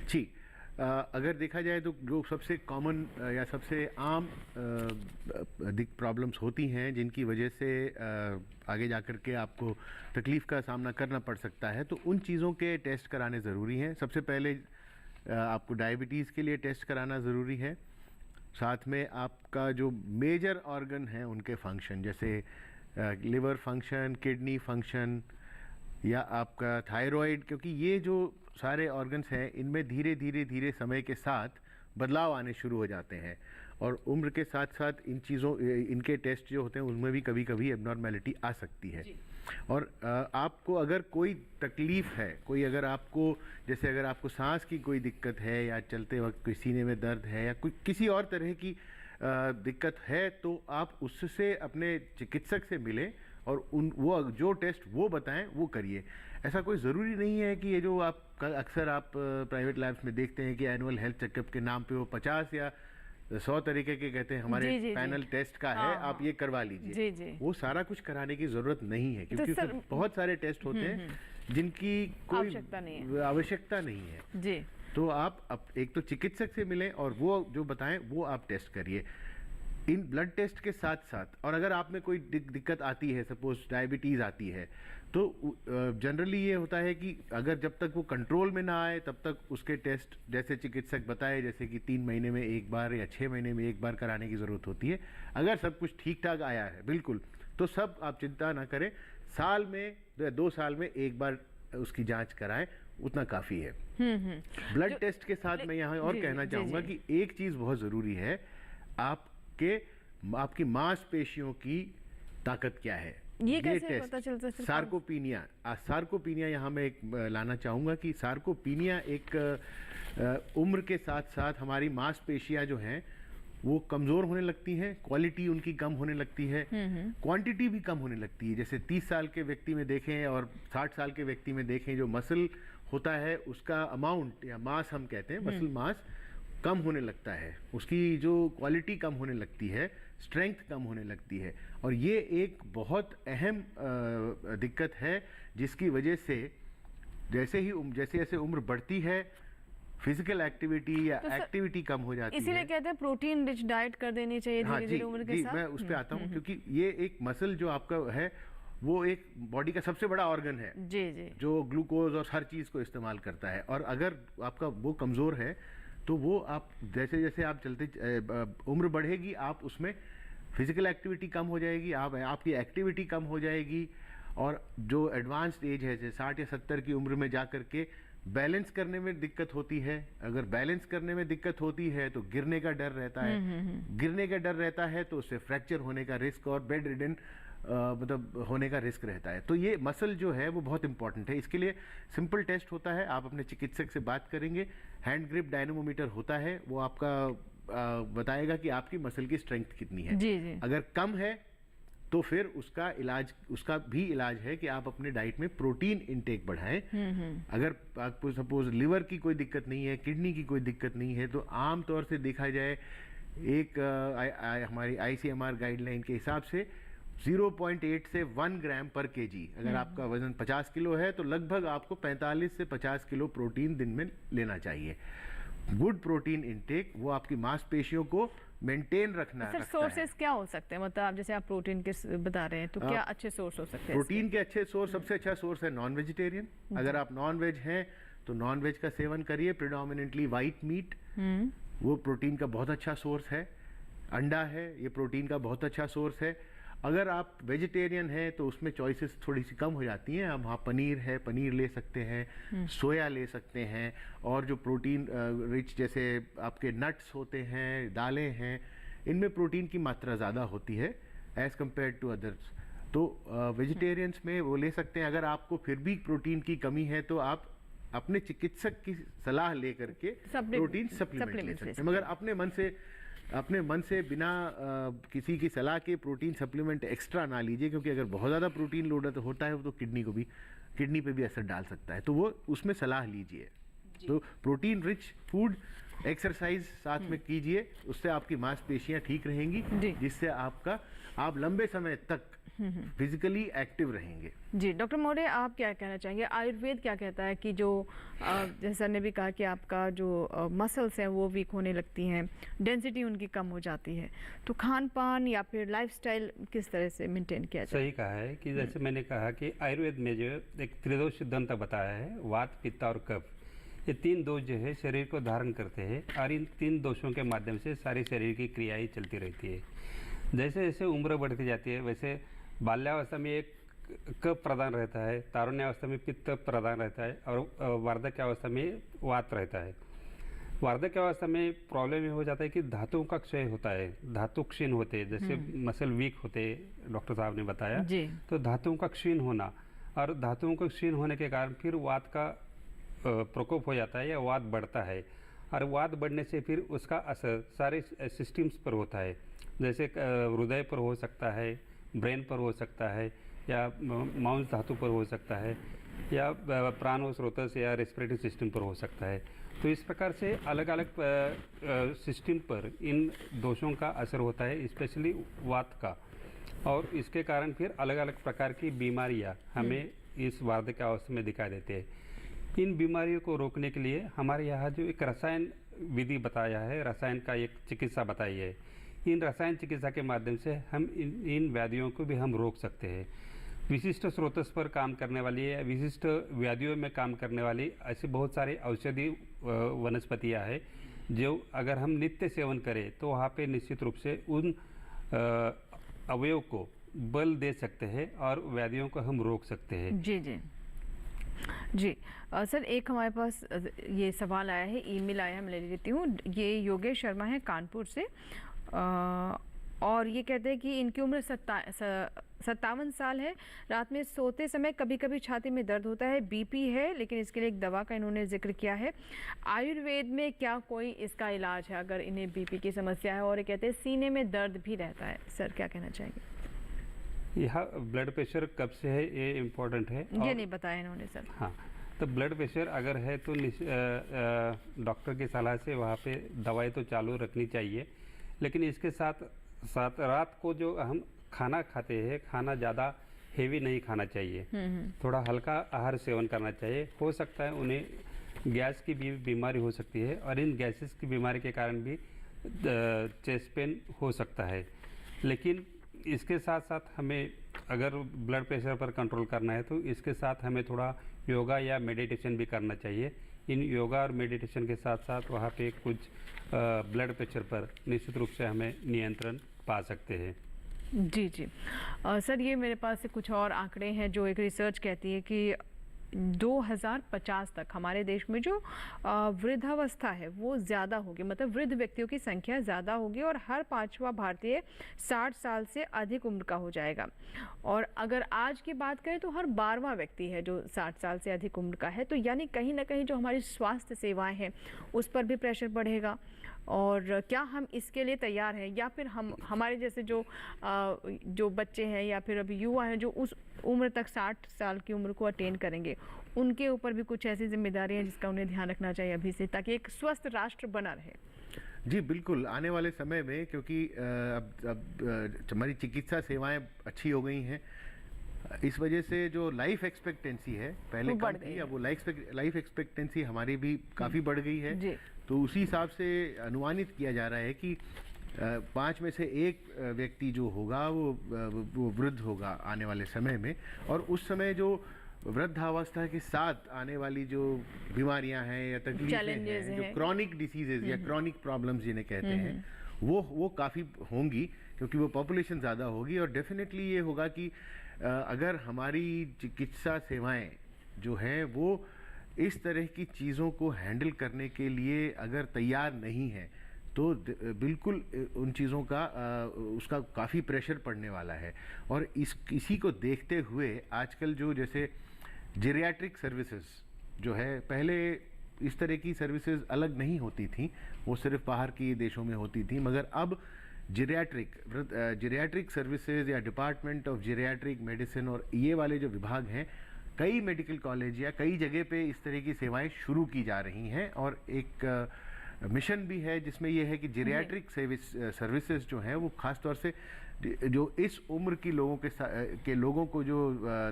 जी, अगर देखा जाए तो जो सबसे कॉमन या सबसे आम प्रॉब्लम्स होती हैं जिनकी वजह से आगे जाकर के आपको तकलीफ़ का सामना करना पड़ सकता है, तो उन चीज़ों के टेस्ट कराने ज़रूरी हैं। सबसे पहले आपको डायबिटीज़ के लिए टेस्ट कराना ज़रूरी है। साथ में आपका जो मेजर ऑर्गन हैं उनके फंक्शन, जैसे लिवर फंक्शन, किडनी फंक्शन या आपका थायराइड, क्योंकि ये जो सारे ऑर्गन्स हैं इनमें धीरे धीरे धीरे समय के साथ बदलाव आने शुरू हो जाते हैं और उम्र के साथ साथ इनके टेस्ट जो होते हैं उनमें भी कभी कभी एबनॉर्मेलिटी आ सकती है। और आपको अगर कोई तकलीफ़ है, कोई अगर आपको जैसे अगर आपको सांस की कोई दिक्कत है या चलते वक्त कोई सीने में दर्द है या कोई किसी और तरह की दिक्कत है, तो आप उससे अपने चिकित्सक से मिलें और वो जो टेस्ट वो बताएं वो करिए। ऐसा कोई ज़रूरी नहीं है कि ये जो अक्सर आप प्राइवेट लैब्स में देखते हैं कि एनुअल हेल्थ चेकअप के नाम पे वो 50 या 100 तरीके के कहते हैं हमारे पैनल टेस्ट का है, आप ये करवा लीजिए। वो सारा कुछ कराने की ज़रूरत नहीं है, क्योंकि उसमें बहुत सारे टेस्ट होते हैं जिनकी कोई आवश्यकता नहीं है जी। तो आप एक तो चिकित्सक से मिलें और वो जो बताएं वो आप टेस्ट करिए इन ब्लड टेस्ट के साथ साथ। और अगर आप में कोई दिक्कत आती है, सपोज डायबिटीज़ आती है, तो जनरली ये होता है कि अगर जब तक वो कंट्रोल में ना आए तब तक उसके टेस्ट जैसे चिकित्सक बताए, जैसे कि 3 महीने में एक बार या 6 महीने में एक बार कराने की ज़रूरत होती है। अगर सब कुछ ठीक ठाक आया है बिल्कुल, तो सब आप चिंता ना करें, साल में 2 साल में एक बार उसकी जांच कराएं, उतना काफ़ी है। ब्लड टेस्ट के साथ मैं यहाँ और कहना चाहूँगा कि एक चीज़ बहुत ज़रूरी है, आपकी मांसपेशियों की ताकत क्या है, ये कैसे पता चलता है? सार्कोपीनिया यहाँ मैं एक लाना चाहूँगा कि सार्कोपीनिया एक उम्र के साथ साथ हमारी मांसपेशियाँ जो हैं वो कमज़ोर होने लगती हैं, क्वालिटी उनकी कम होने लगती है, क्वांटिटी भी कम होने लगती है। जैसे 30 साल के व्यक्ति में देखें और 60 साल के व्यक्ति में देखें, जो मसल होता है उसका अमाउंट या मास हम कहते हैं, मसल मास कम होने लगता है, उसकी जो क्वालिटी कम होने लगती है, स्ट्रेंथ कम होने लगती है। और ये एक बहुत अहम दिक्कत है जिसकी वजह से जैसे जैसे उम्र बढ़ती है, फिजिकल एक्टिविटी या एक्टिविटी कम हो जाती है। इसीलिए कहते हैं प्रोटीन रिच डाइट कर देनी चाहिए धीरे-धीरे उम्र के साथ। मैं उस पर आता हूँ, क्योंकि ये एक मसल जो आपका है वो एक बॉडी का सबसे बड़ा ऑर्गन है जी जी, जो ग्लूकोज और हर चीज़ को इस्तेमाल करता है। और अगर आपका वो कमज़ोर है तो वो आप जैसे जैसे आप उम्र बढ़ेगी, आप उसमें फिजिकल एक्टिविटी कम हो जाएगी, आपकी एक्टिविटी कम हो जाएगी। और जो एडवांस्ड एज है, जैसे 60 या 70 की उम्र में जा कर के बैलेंस करने में दिक्कत होती है। अगर बैलेंस करने में दिक्कत होती है तो गिरने का डर रहता है, गिरने का डर रहता है तो उससे फ्रैक्चर होने का रिस्क और बेड रिडन मतलब होने का रिस्क रहता है। तो ये मसल जो है वो बहुत इंपॉर्टेंट है। इसके लिए सिंपल टेस्ट होता है, आप अपने चिकित्सक से बात करेंगे, हैंड ग्रिप डायनोमोमीटर होता है, वो आपका बताएगा कि आपकी मसल की स्ट्रेंथ कितनी है। जी जी। अगर कम है तो फिर उसका भी इलाज है कि आप अपने डाइट में प्रोटीन इंटेक बढ़ाएं। अगर आपको सपोज लिवर की कोई दिक्कत नहीं है, किडनी की कोई दिक्कत नहीं है, तो आम तौर से देखा जाए एक हमारी ICMR गाइडलाइन के हिसाब से 0.8 से 1 ग्राम पर केजी, अगर आपका वजन 50 किलो है तो लगभग आपको 45 से 50 किलो प्रोटीन दिन में लेना चाहिए। गुड प्रोटीन इंटेक वो आपकी मांसपेशियों को मेंटेन रखना है। सोर्सेस क्या हो सकते हैं, मतलब आप जैसे आप प्रोटीन के बता रहे हैं, तो क्या अच्छे सोर्स हो सकते हैं? प्रोटीन के अच्छे सोर्स, सबसे अच्छा सोर्स है नॉन वेजिटेरियन। अगर आप नॉन वेज हैं तो नॉन वेज का सेवन करिए, प्रिडोमिनेंटली वाइट मीट, वो प्रोटीन का बहुत अच्छा सोर्स है। अंडा है, ये प्रोटीन का बहुत अच्छा सोर्स है। अगर आप वेजिटेरियन हैं तो उसमें चॉइसेस थोड़ी सी कम हो जाती हैं। हम वहाँ पनीर है, पनीर ले सकते हैं, सोया ले सकते हैं, और जो प्रोटीन रिच जैसे आपके नट्स होते हैं, दालें हैं, इनमें प्रोटीन की मात्रा ज़्यादा होती है एज़ कम्पेयर टू अदर्स। तो वेजिटेरियंस में वो ले सकते हैं। अगर आपको फिर भी प्रोटीन की कमी है तो आप अपने चिकित्सक की सलाह ले करके प्रोटीन सप्लीमेंट ले सकते हैं, मगर अपने मन से बिना किसी की सलाह के प्रोटीन सप्लीमेंट एक्स्ट्रा ना लीजिए, क्योंकि अगर बहुत ज़्यादा प्रोटीन लोड होता है तो किडनी पे भी असर डाल सकता है, तो वो उसमें सलाह लीजिए। तो प्रोटीन रिच फूड, एक्सरसाइज साथ में कीजिए, उससे आपकी मांसपेशियां ठीक रहेंगी, जिससे आप लंबे समय तक फिजिकली एक्टिव रहेंगे। जी डॉक्टर मौर्य, आप क्या कहना चाहेंगे? आयुर्वेद क्या कहता है कि जो जैसे सर ने भी कहा कि आपका जो मसल्स हैं वो वीक होने लगती हैं, डेंसिटी उनकी कम हो जाती है, तो खान पान या फिर लाइफस्टाइल किस तरह से मेंटेन किया जाए? सही कहा है कि जैसे मैंने कहा कि आयुर्वेद में जो एक त्रिदोष सिद्धांत बताया है, वात, पित्त और कफ, ये 3 दोष जो है शरीर को धारण करते हैं, और इन 3 दोषों के माध्यम से सारी शरीर की क्रियाएं चलती रहती है। जैसे जैसे उम्र बढ़ती जाती है वैसे बाल्यावस्था में एक कफ प्रधान रहता है, तारुण्यावस्था में पित्त प्रधान रहता है, और वार्धक्यावस्था में वात रहता है। वार्धक्य अवस्था में प्रॉब्लम ये हो जाता है कि धातुओं का क्षय होता है, धातु क्षीण होते हैं, जैसे मसल वीक होते, डॉक्टर साहब ने बताया। जी। तो धातुओं का क्षीण होना, और धातुओं का क्षीण होने के कारण फिर वात का प्रकोप हो जाता है या वात बढ़ता है, और वात बढ़ने से फिर उसका असर सारे सिस्टम्स पर होता है, जैसे हृदय पर हो सकता है, ब्रेन पर हो सकता है, या मांस धातु पर हो सकता है, या प्राणोस्रोतस या रेस्पिरेटरी सिस्टम पर हो सकता है। तो इस प्रकार से अलग अलग सिस्टम पर इन दोषों का असर होता है, स्पेशली वात का, और इसके कारण फिर अलग अलग प्रकार की बीमारियां हमें इस वार्धक्य अवस्था में दिखाई देते हैं। इन बीमारियों को रोकने के लिए हमारे यहाँ जो एक रसायन विधि बताया है, रसायन का एक चिकित्सा बताई है, इन रसायन चिकित्सा के माध्यम से हम इन व्याधियों को भी हम रोक सकते हैं। विशिष्ट स्रोतस पर काम करने वाली या विशिष्ट व्याधियों में काम करने वाली ऐसी बहुत सारी औषधि वनस्पतियाँ हैं जो अगर हम नित्य सेवन करें तो वहाँ पे निश्चित रूप से उन अवयव को बल दे सकते हैं और व्याधियों को हम रोक सकते हैं। जी जी जी। सर, एक हमारे पास ये सवाल आया है, ईमेल आया है, मैं ले लेती हूँ। ये योगेश शर्मा है कानपुर से, और ये कहते हैं कि इनकी उम्र 57 साल है। रात में सोते समय कभी कभी छाती में दर्द होता है, बीपी है, लेकिन इसके लिए एक दवा का इन्होंने जिक्र किया है। आयुर्वेद में क्या कोई इसका इलाज है अगर इन्हें बीपी की समस्या है? और ये कहते हैं सीने में दर्द भी रहता है। सर, क्या कहना चाहेंगे? यह ब्लड प्रेशर कब से है ये इम्पोर्टेंट है, ये नहीं बताया इन्होंने सर। हाँ, तो ब्लड प्रेशर अगर है तो डॉक्टर की सलाह से वहाँ पे दवाई तो चालू रखनी चाहिए, लेकिन इसके साथ साथ रात को जो हम खाना खाते हैं, खाना ज़्यादा हेवी नहीं खाना चाहिए, थोड़ा हल्का आहार सेवन करना चाहिए। हो सकता है उन्हें गैस की भी बीमारी हो सकती है, और इन गैसेस की बीमारी के कारण भी चेस्ट पेन हो सकता है। लेकिन इसके साथ साथ हमें अगर ब्लड प्रेशर पर कंट्रोल करना है तो इसके साथ हमें थोड़ा योगा या मेडिटेशन भी करना चाहिए। इन योगा और मेडिटेशन के साथ साथ वहाँ पे कुछ ब्लड प्रेशर पर निश्चित रूप से हमें नियंत्रण पा सकते हैं। जी जी। सर, ये मेरे पास से कुछ और आंकड़े हैं जो एक रिसर्च कहती है कि 2050 तक हमारे देश में जो वृद्धावस्था है वो ज़्यादा होगी, मतलब वृद्ध व्यक्तियों की संख्या ज़्यादा होगी, और हर 5वां भारतीय 60 साल से अधिक उम्र का हो जाएगा। और अगर आज की बात करें तो हर 12वां व्यक्ति है जो 60 साल से अधिक उम्र का है। तो यानी कहीं ना कहीं जो हमारी स्वास्थ्य सेवाएं हैं उस पर भी प्रेशर बढ़ेगा। और क्या हम इसके लिए तैयार हैं, या फिर हम हमारे जैसे जो बच्चे हैं या फिर अभी युवा हैं जो उस उम्र तक 60 साल की उम्र को अटेन करेंगे, उनके ऊपर भी कुछ ऐसी जिम्मेदारी है जिसका उन्हें ध्यान रखना चाहिए अभी से, ताकि एक स्वस्थ राष्ट्र बना रहे? जी बिल्कुल, आने वाले समय में क्योंकि अब हमारी चिकित्सा सेवाएं अच्छी हो गई हैं, इस वजह से जो लाइफ एक्सपेक्टेंसी है पहले कम थी, अब वो लाइफ एक्सपेक्टेंसी हमारी भी काफ़ी बढ़ गई है। तो उसी हिसाब से अनुमानित किया जा रहा है कि 5 में से 1 व्यक्ति जो होगा वो वृद्ध होगा आने वाले समय में। और उस समय जो वृद्धावस्था के साथ आने वाली जो बीमारियां हैं या तकलीफें हैं, जो क्रॉनिक डिसीजेज या क्रॉनिक प्रॉब्लम्स जिन्हें कहते हैं, वो काफ़ी होंगी, क्योंकि वो पॉपुलेशन ज़्यादा होगी। और डेफिनेटली ये होगा कि अगर हमारी चिकित्सा सेवाएं जो हैं वो इस तरह की चीज़ों को हैंडल करने के लिए अगर तैयार नहीं है तो बिल्कुल उन चीज़ों का उसका काफ़ी प्रेशर पड़ने वाला है। और इसी को देखते हुए आजकल जो जैसे जेरियाट्रिक सर्विसेज जो है, पहले इस तरह की सर्विसेज अलग नहीं होती थी, वो सिर्फ बाहर के देशों में होती थी, मगर अब जेरियाट्रिक सर्विसेज या डिपार्टमेंट ऑफ जेरियाट्रिक मेडिसिन और ये वाले जो विभाग हैं, कई मेडिकल कॉलेज या कई जगह पे इस तरह की सेवाएं शुरू की जा रही हैं। और एक मिशन भी है जिसमें यह है कि जेरियाट्रिक सर्विसेज जो हैं वो ख़ास तौर से जो इस उम्र की लोगों को जो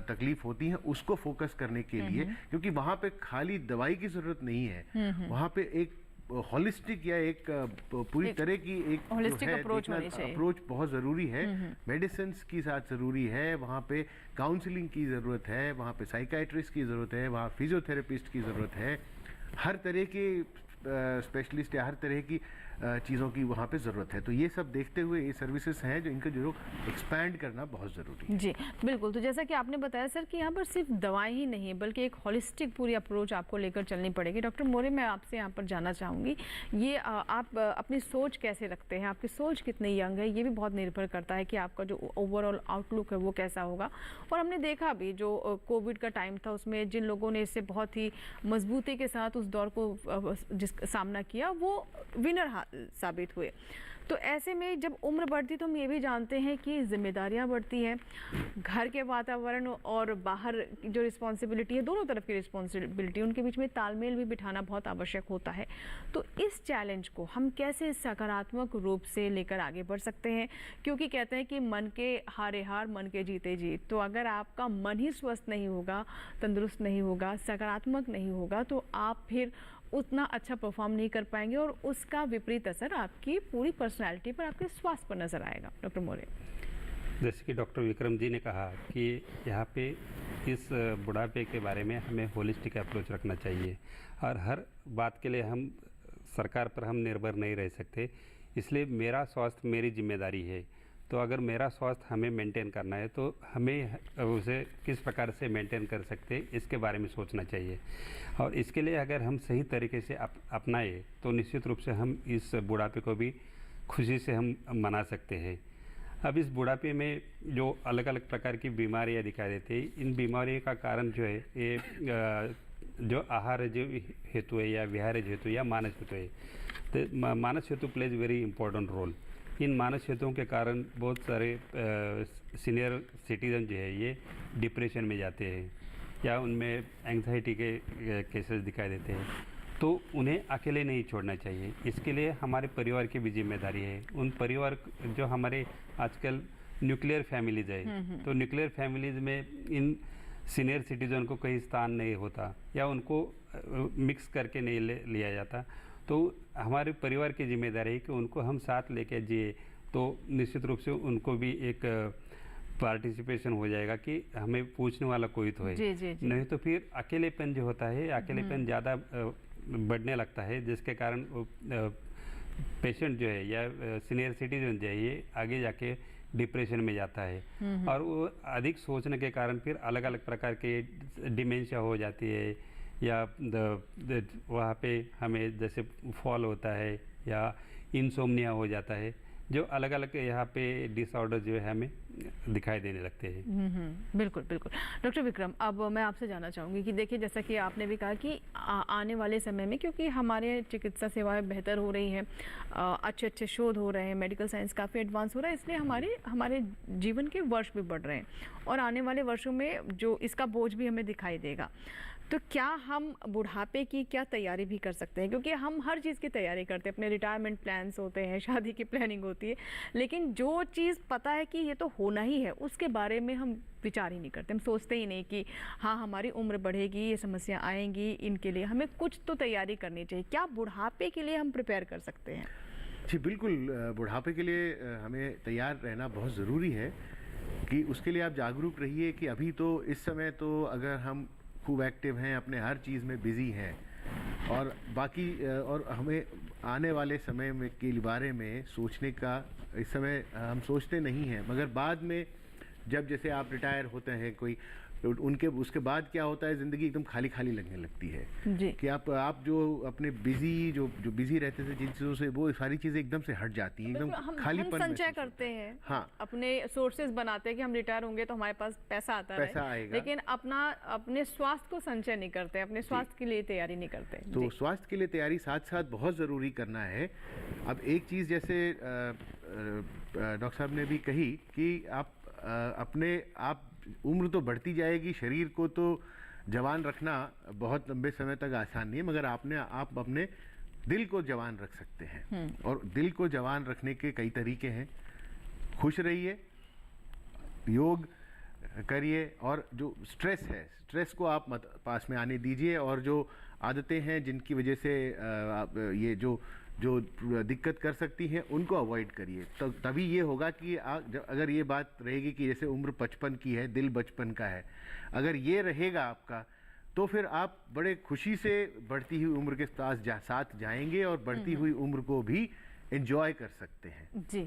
तकलीफ होती है उसको फोकस करने के लिए, क्योंकि वहाँ पे खाली दवाई की ज़रूरत नहीं है, वहाँ पे एक होलिस्टिक या एक पूरी तरह की एक होलिस्टिक अप्रोच बहुत ज़रूरी है। मेडिसिन की साथ ज़रूरी है, वहाँ पे काउंसलिंग की ज़रूरत है, वहाँ पे साइकाइट्रिस्ट की ज़रूरत है, वहाँ फिजियोथेरेपिस्ट की ज़रूरत है, हर तरह के स्पेशलिस्ट या हर तरह की चीज़ों की वहाँ पे ज़रूरत है। तो ये सब देखते हुए ये सर्विसेज हैं जो इनको जो एक्सपैंड करना बहुत ज़रूरी है। जी बिल्कुल। तो जैसा कि आपने बताया सर कि यहाँ पर सिर्फ दवाई ही नहीं है बल्कि एक होलिस्टिक पूरी अप्रोच आपको लेकर चलनी पड़ेगी। डॉक्टर मोरे, मैं आपसे यहाँ पर जानना चाहूँगी, ये आप अपनी सोच कैसे रखते हैं? आपकी सोच कितनी यंग है, ये भी बहुत निर्भर करता है कि आपका जो ओवरऑल आउटलुक है वो कैसा होगा। और हमने देखा भी जो कोविड का टाइम था उसमें जिन लोगों ने इससे बहुत ही मजबूती के साथ उस दौर को जिस सामना किया वो विनर साबित हुए। तो ऐसे में जब उम्र बढ़ती तो हम ये भी जानते हैं कि जिम्मेदारियां बढ़ती हैं, घर के वातावरण और बाहर जो रिस्पॉन्सिबिलिटी है, दोनों तरफ की रिस्पॉन्सिबिलिटी, उनके बीच में तालमेल भी बिठाना बहुत आवश्यक होता है। तो इस चैलेंज को हम कैसे सकारात्मक रूप से लेकर आगे बढ़ सकते हैं? क्योंकि कहते हैं कि मन के हारे हार, मन के जीते जीत। तो अगर आपका मन ही स्वस्थ नहीं होगा, तंदुरुस्त नहीं होगा, सकारात्मक नहीं होगा, तो आप फिर उतना अच्छा परफॉर्म नहीं कर पाएंगे और उसका विपरीत असर आपकी पूरी पर्सनालिटी पर, आपके स्वास्थ्य पर नजर आएगा। डॉक्टर मोरे, जैसे कि डॉक्टर विक्रम जी ने कहा कि यहाँ पे इस बुढ़ापे के बारे में हमें होलिस्टिक अप्रोच रखना चाहिए और हर बात के लिए हम सरकार पर हम निर्भर नहीं रह सकते। इसलिए मेरा स्वास्थ्य मेरी जिम्मेदारी है। तो अगर मेरा स्वास्थ्य हमें मेंटेन करना है तो हमें उसे किस प्रकार से मेंटेन कर सकते हैं इसके बारे में सोचना चाहिए। और इसके लिए अगर हम सही तरीके से अपनाए तो निश्चित रूप से हम इस बुढ़ापे को भी खुशी से हम मना सकते हैं। अब इस बुढ़ापे में जो अलग अलग प्रकार की बीमारियां दिखाई देती हैं, इन बीमारियों का कारण जो है ये जो आहार जो हेतु है या विहार हेतु या मानस हेतु है, तो मानस हेतु प्लेज वेरी इंपॉर्टेंट रोल। इन मानस हेतुओं के कारण बहुत सारे सीनियर सिटीजन जो है ये डिप्रेशन में जाते हैं या उनमें एंग्जाइटी के केसेस दिखाई देते हैं। तो उन्हें अकेले नहीं छोड़ना चाहिए। इसके लिए हमारे परिवार की भी जिम्मेदारी है। उन परिवार जो हमारे आजकल न्यूक्लियर फैमिलीज है, तो न्यूक्लियर फैमिलीज में इन सीनियर सिटीजन को कहीं स्थान नहीं होता या उनको मिक्स करके नहीं लिया जाता। तो हमारे परिवार की जिम्मेदारी है कि उनको हम साथ लेके जिए, तो निश्चित रूप से उनको भी एक पार्टिसिपेशन हो जाएगा कि हमें पूछने वाला कोई तो है। जी, जी, जी। नहीं तो फिर अकेलेपन जो होता है, अकेलेपन ज़्यादा बढ़ने लगता है, जिसके कारण पेशेंट जो है या सीनियर सिटीजन जो है ये आगे जाके डिप्रेशन में जाता है और वो अधिक सोचने के कारण फिर अलग अलग प्रकार के डिमेंशिया हो जाती है या वहाँ पे हमें जैसे फॉल होता है या इंसोम्निया हो जाता है, जो अलग अलग यहाँ पे डिसऑर्डर जो है हमें दिखाई देने लगते हैं। बिल्कुल बिल्कुल। डॉक्टर विक्रम, अब मैं आपसे जानना चाहूँगी कि देखिए जैसा कि आपने भी कहा कि आने वाले समय में क्योंकि हमारे चिकित्सा सेवाएं बेहतर हो रही हैं, अच्छे अच्छे शोध हो रहे हैं, मेडिकल साइंस काफ़ी एडवांस हो रहा है, इसलिए हमारे जीवन के वर्ष भी बढ़ रहे हैं और आने वाले वर्षों में जो इसका बोझ भी हमें दिखाई देगा। तो क्या हम बुढ़ापे की क्या तैयारी भी कर सकते हैं? क्योंकि हम हर चीज़ की तैयारी करते हैं, अपने रिटायरमेंट प्लान्स होते हैं, शादी की प्लानिंग होती है, लेकिन जो चीज़ पता है कि ये तो होना ही है उसके बारे में हम विचार ही नहीं करते। हम सोचते ही नहीं कि हाँ हमारी उम्र बढ़ेगी, ये समस्या आएंगी, इनके लिए हमें कुछ तो तैयारी करनी चाहिए। क्या बुढ़ापे के लिए हम प्रिपेयर कर सकते हैं? जी बिल्कुल, बुढ़ापे के लिए हमें तैयार रहना बहुत ज़रूरी है कि उसके लिए आप जागरूक रहिए कि अभी तो इस समय तो अगर हम खूब एक्टिव हैं, अपने हर चीज़ में बिज़ी हैं और बाकी और हमें आने वाले समय में के बारे में सोचने का इस समय हम सोचते नहीं हैं, मगर बाद में जब जैसे आप रिटायर होते हैं कोई उनके उसके बाद क्या होता है, ज़िंदगी एकदम खाली खाली लगने लगती है जी। कि आप जो अपने जो बिजी रहते थे जिन चीज़ों से, वो सारी चीज़ें एकदम से हट जाती हैं, एकदम खालीपन हम संचय महसूस करते होता है। हैं, हाँ, अपने सोर्सेज बनाते हैं कि हम रिटायर होंगे तो हमारे पास पैसा आता पैसा रहे, आएगा। लेकिन अपने स्वास्थ्य को संचय नहीं करते, अपने स्वास्थ्य के लिए तैयारी नहीं करते। तो स्वास्थ्य के लिए तैयारी साथ साथ बहुत ज़रूरी करना है। अब एक चीज़ जैसे डॉक्टर साहब ने भी कही कि आप उम्र तो बढ़ती जाएगी, शरीर को तो जवान रखना बहुत लंबे समय तक आसान नहीं है, मगर आप अपने दिल को जवान रख सकते हैं और दिल को जवान रखने के कई तरीके हैं। खुश रहिए, योग करिए और जो स्ट्रेस है, स्ट्रेस को आप मत पास में आने दीजिए और जो आदतें हैं जिनकी वजह से ये जो दिक्कत कर सकती हैं उनको अवॉइड करिए। तो तभी ये होगा कि अगर ये बात रहेगी कि जैसे उम्र 55 की है, दिल बचपन का है, अगर ये रहेगा आपका तो फिर आप बड़े खुशी से बढ़ती हुई उम्र के साथ जाएंगे और बढ़ती हुई उम्र को भी एंजॉय कर सकते हैं। जी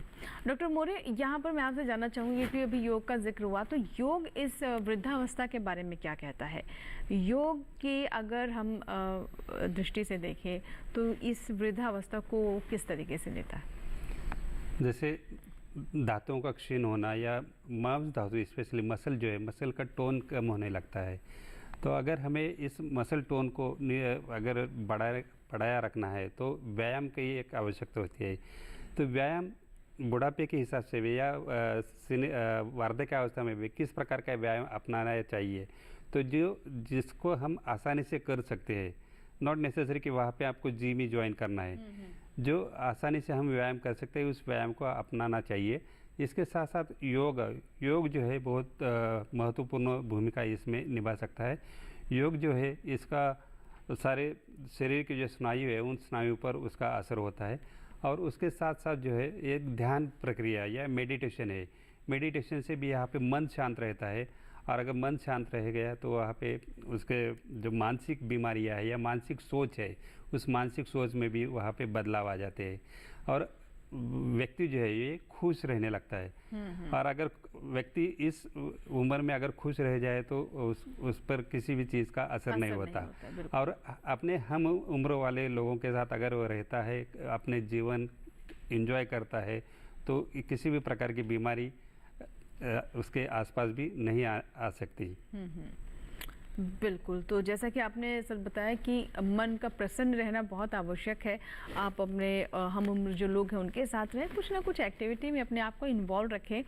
डॉक्टर मोरे, यहाँ पर मैं आपसे जानना चाहूँगी कि अभी योग का जिक्र हुआ, तो योग इस वृद्धावस्था के बारे में क्या कहता है? योग की अगर हम दृष्टि से देखें तो इस वृद्धावस्था को किस तरीके से लेता है? जैसे दांतों का क्षीण होना या मांस धातु स्पेशली मसल जो है, मसल का टोन कम होने लगता है। तो अगर हमें इस मसल टोन को अगर बढ़ाया रखना है तो व्यायाम की एक आवश्यकता होती है। तो व्यायाम बुढ़ापे के हिसाब से भी या वार्धक्यावस्था में भी किस प्रकार का व्यायाम अपनाना चाहिए, तो जिसको हम आसानी से कर सकते हैं, नॉट नेसेसरी कि वहाँ पे आपको जिम ही ज्वाइन करना है, जो आसानी से हम व्यायाम कर सकते हैं उस व्यायाम को अपनाना चाहिए। इसके साथ साथ योग जो है बहुत महत्वपूर्ण भूमिका इसमें निभा सकता है। योग जो है इसका सारे शरीर के जो स्नायु है उन स्नायु पर उसका असर होता है। और उसके साथ साथ जो है एक ध्यान प्रक्रिया या मेडिटेशन है, मेडिटेशन से भी यहाँ पे मन शांत रहता है। और अगर मन शांत रह गया तो वहाँ पे उसके जो मानसिक बीमारियाँ है या मानसिक सोच है, उस मानसिक सोच में भी वहाँ पे बदलाव आ जाते हैं और व्यक्ति जो है ये खुश रहने लगता है। और अगर व्यक्ति इस उम्र में अगर खुश रह जाए तो उस पर किसी भी चीज़ का असर नहीं होता। और अपने हम उम्र वाले लोगों के साथ अगर वो रहता है, अपने जीवन एंजॉय करता है, तो किसी भी प्रकार की बीमारी उसके आसपास भी नहीं आ सकती। बिल्कुल। तो जैसा कि आपने सर बताया कि मन का प्रसन्न रहना बहुत आवश्यक है। आप अपने हम उम्र जो लोग हैं उनके साथ रहें, कुछ ना कुछ एक्टिविटी में अपने आप को इन्वॉल्व रखें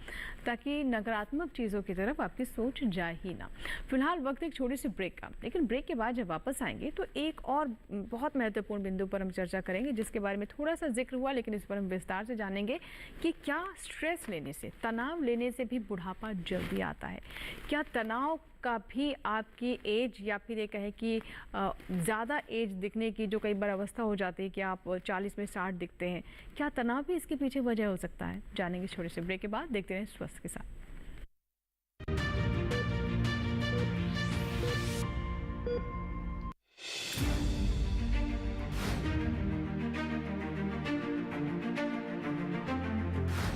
ताकि नकारात्मक चीज़ों की तरफ आपकी सोच जाए ही ना। फिलहाल वक्त एक छोटी सी ब्रेक का, लेकिन ब्रेक के बाद जब वापस आएंगे तो एक और बहुत महत्वपूर्ण बिंदु पर हम चर्चा करेंगे जिसके बारे में थोड़ा सा जिक्र हुआ, लेकिन इस पर हम विस्तार से जानेंगे कि क्या स्ट्रेस लेने से, तनाव लेने से भी बुढ़ापा जल्दी आता है? क्या तनाव का भी आपकी एज या फिर ये कहें कि ज़्यादा एज दिखने की जो कई बार अवस्था हो जाती है कि आप 40 में 60 दिखते हैं, क्या तनाव भी इसके पीछे वजह हो सकता है? जानेंगे छोटे से ब्रेक के बाद। देखते रहें स्वस्थ के साथ।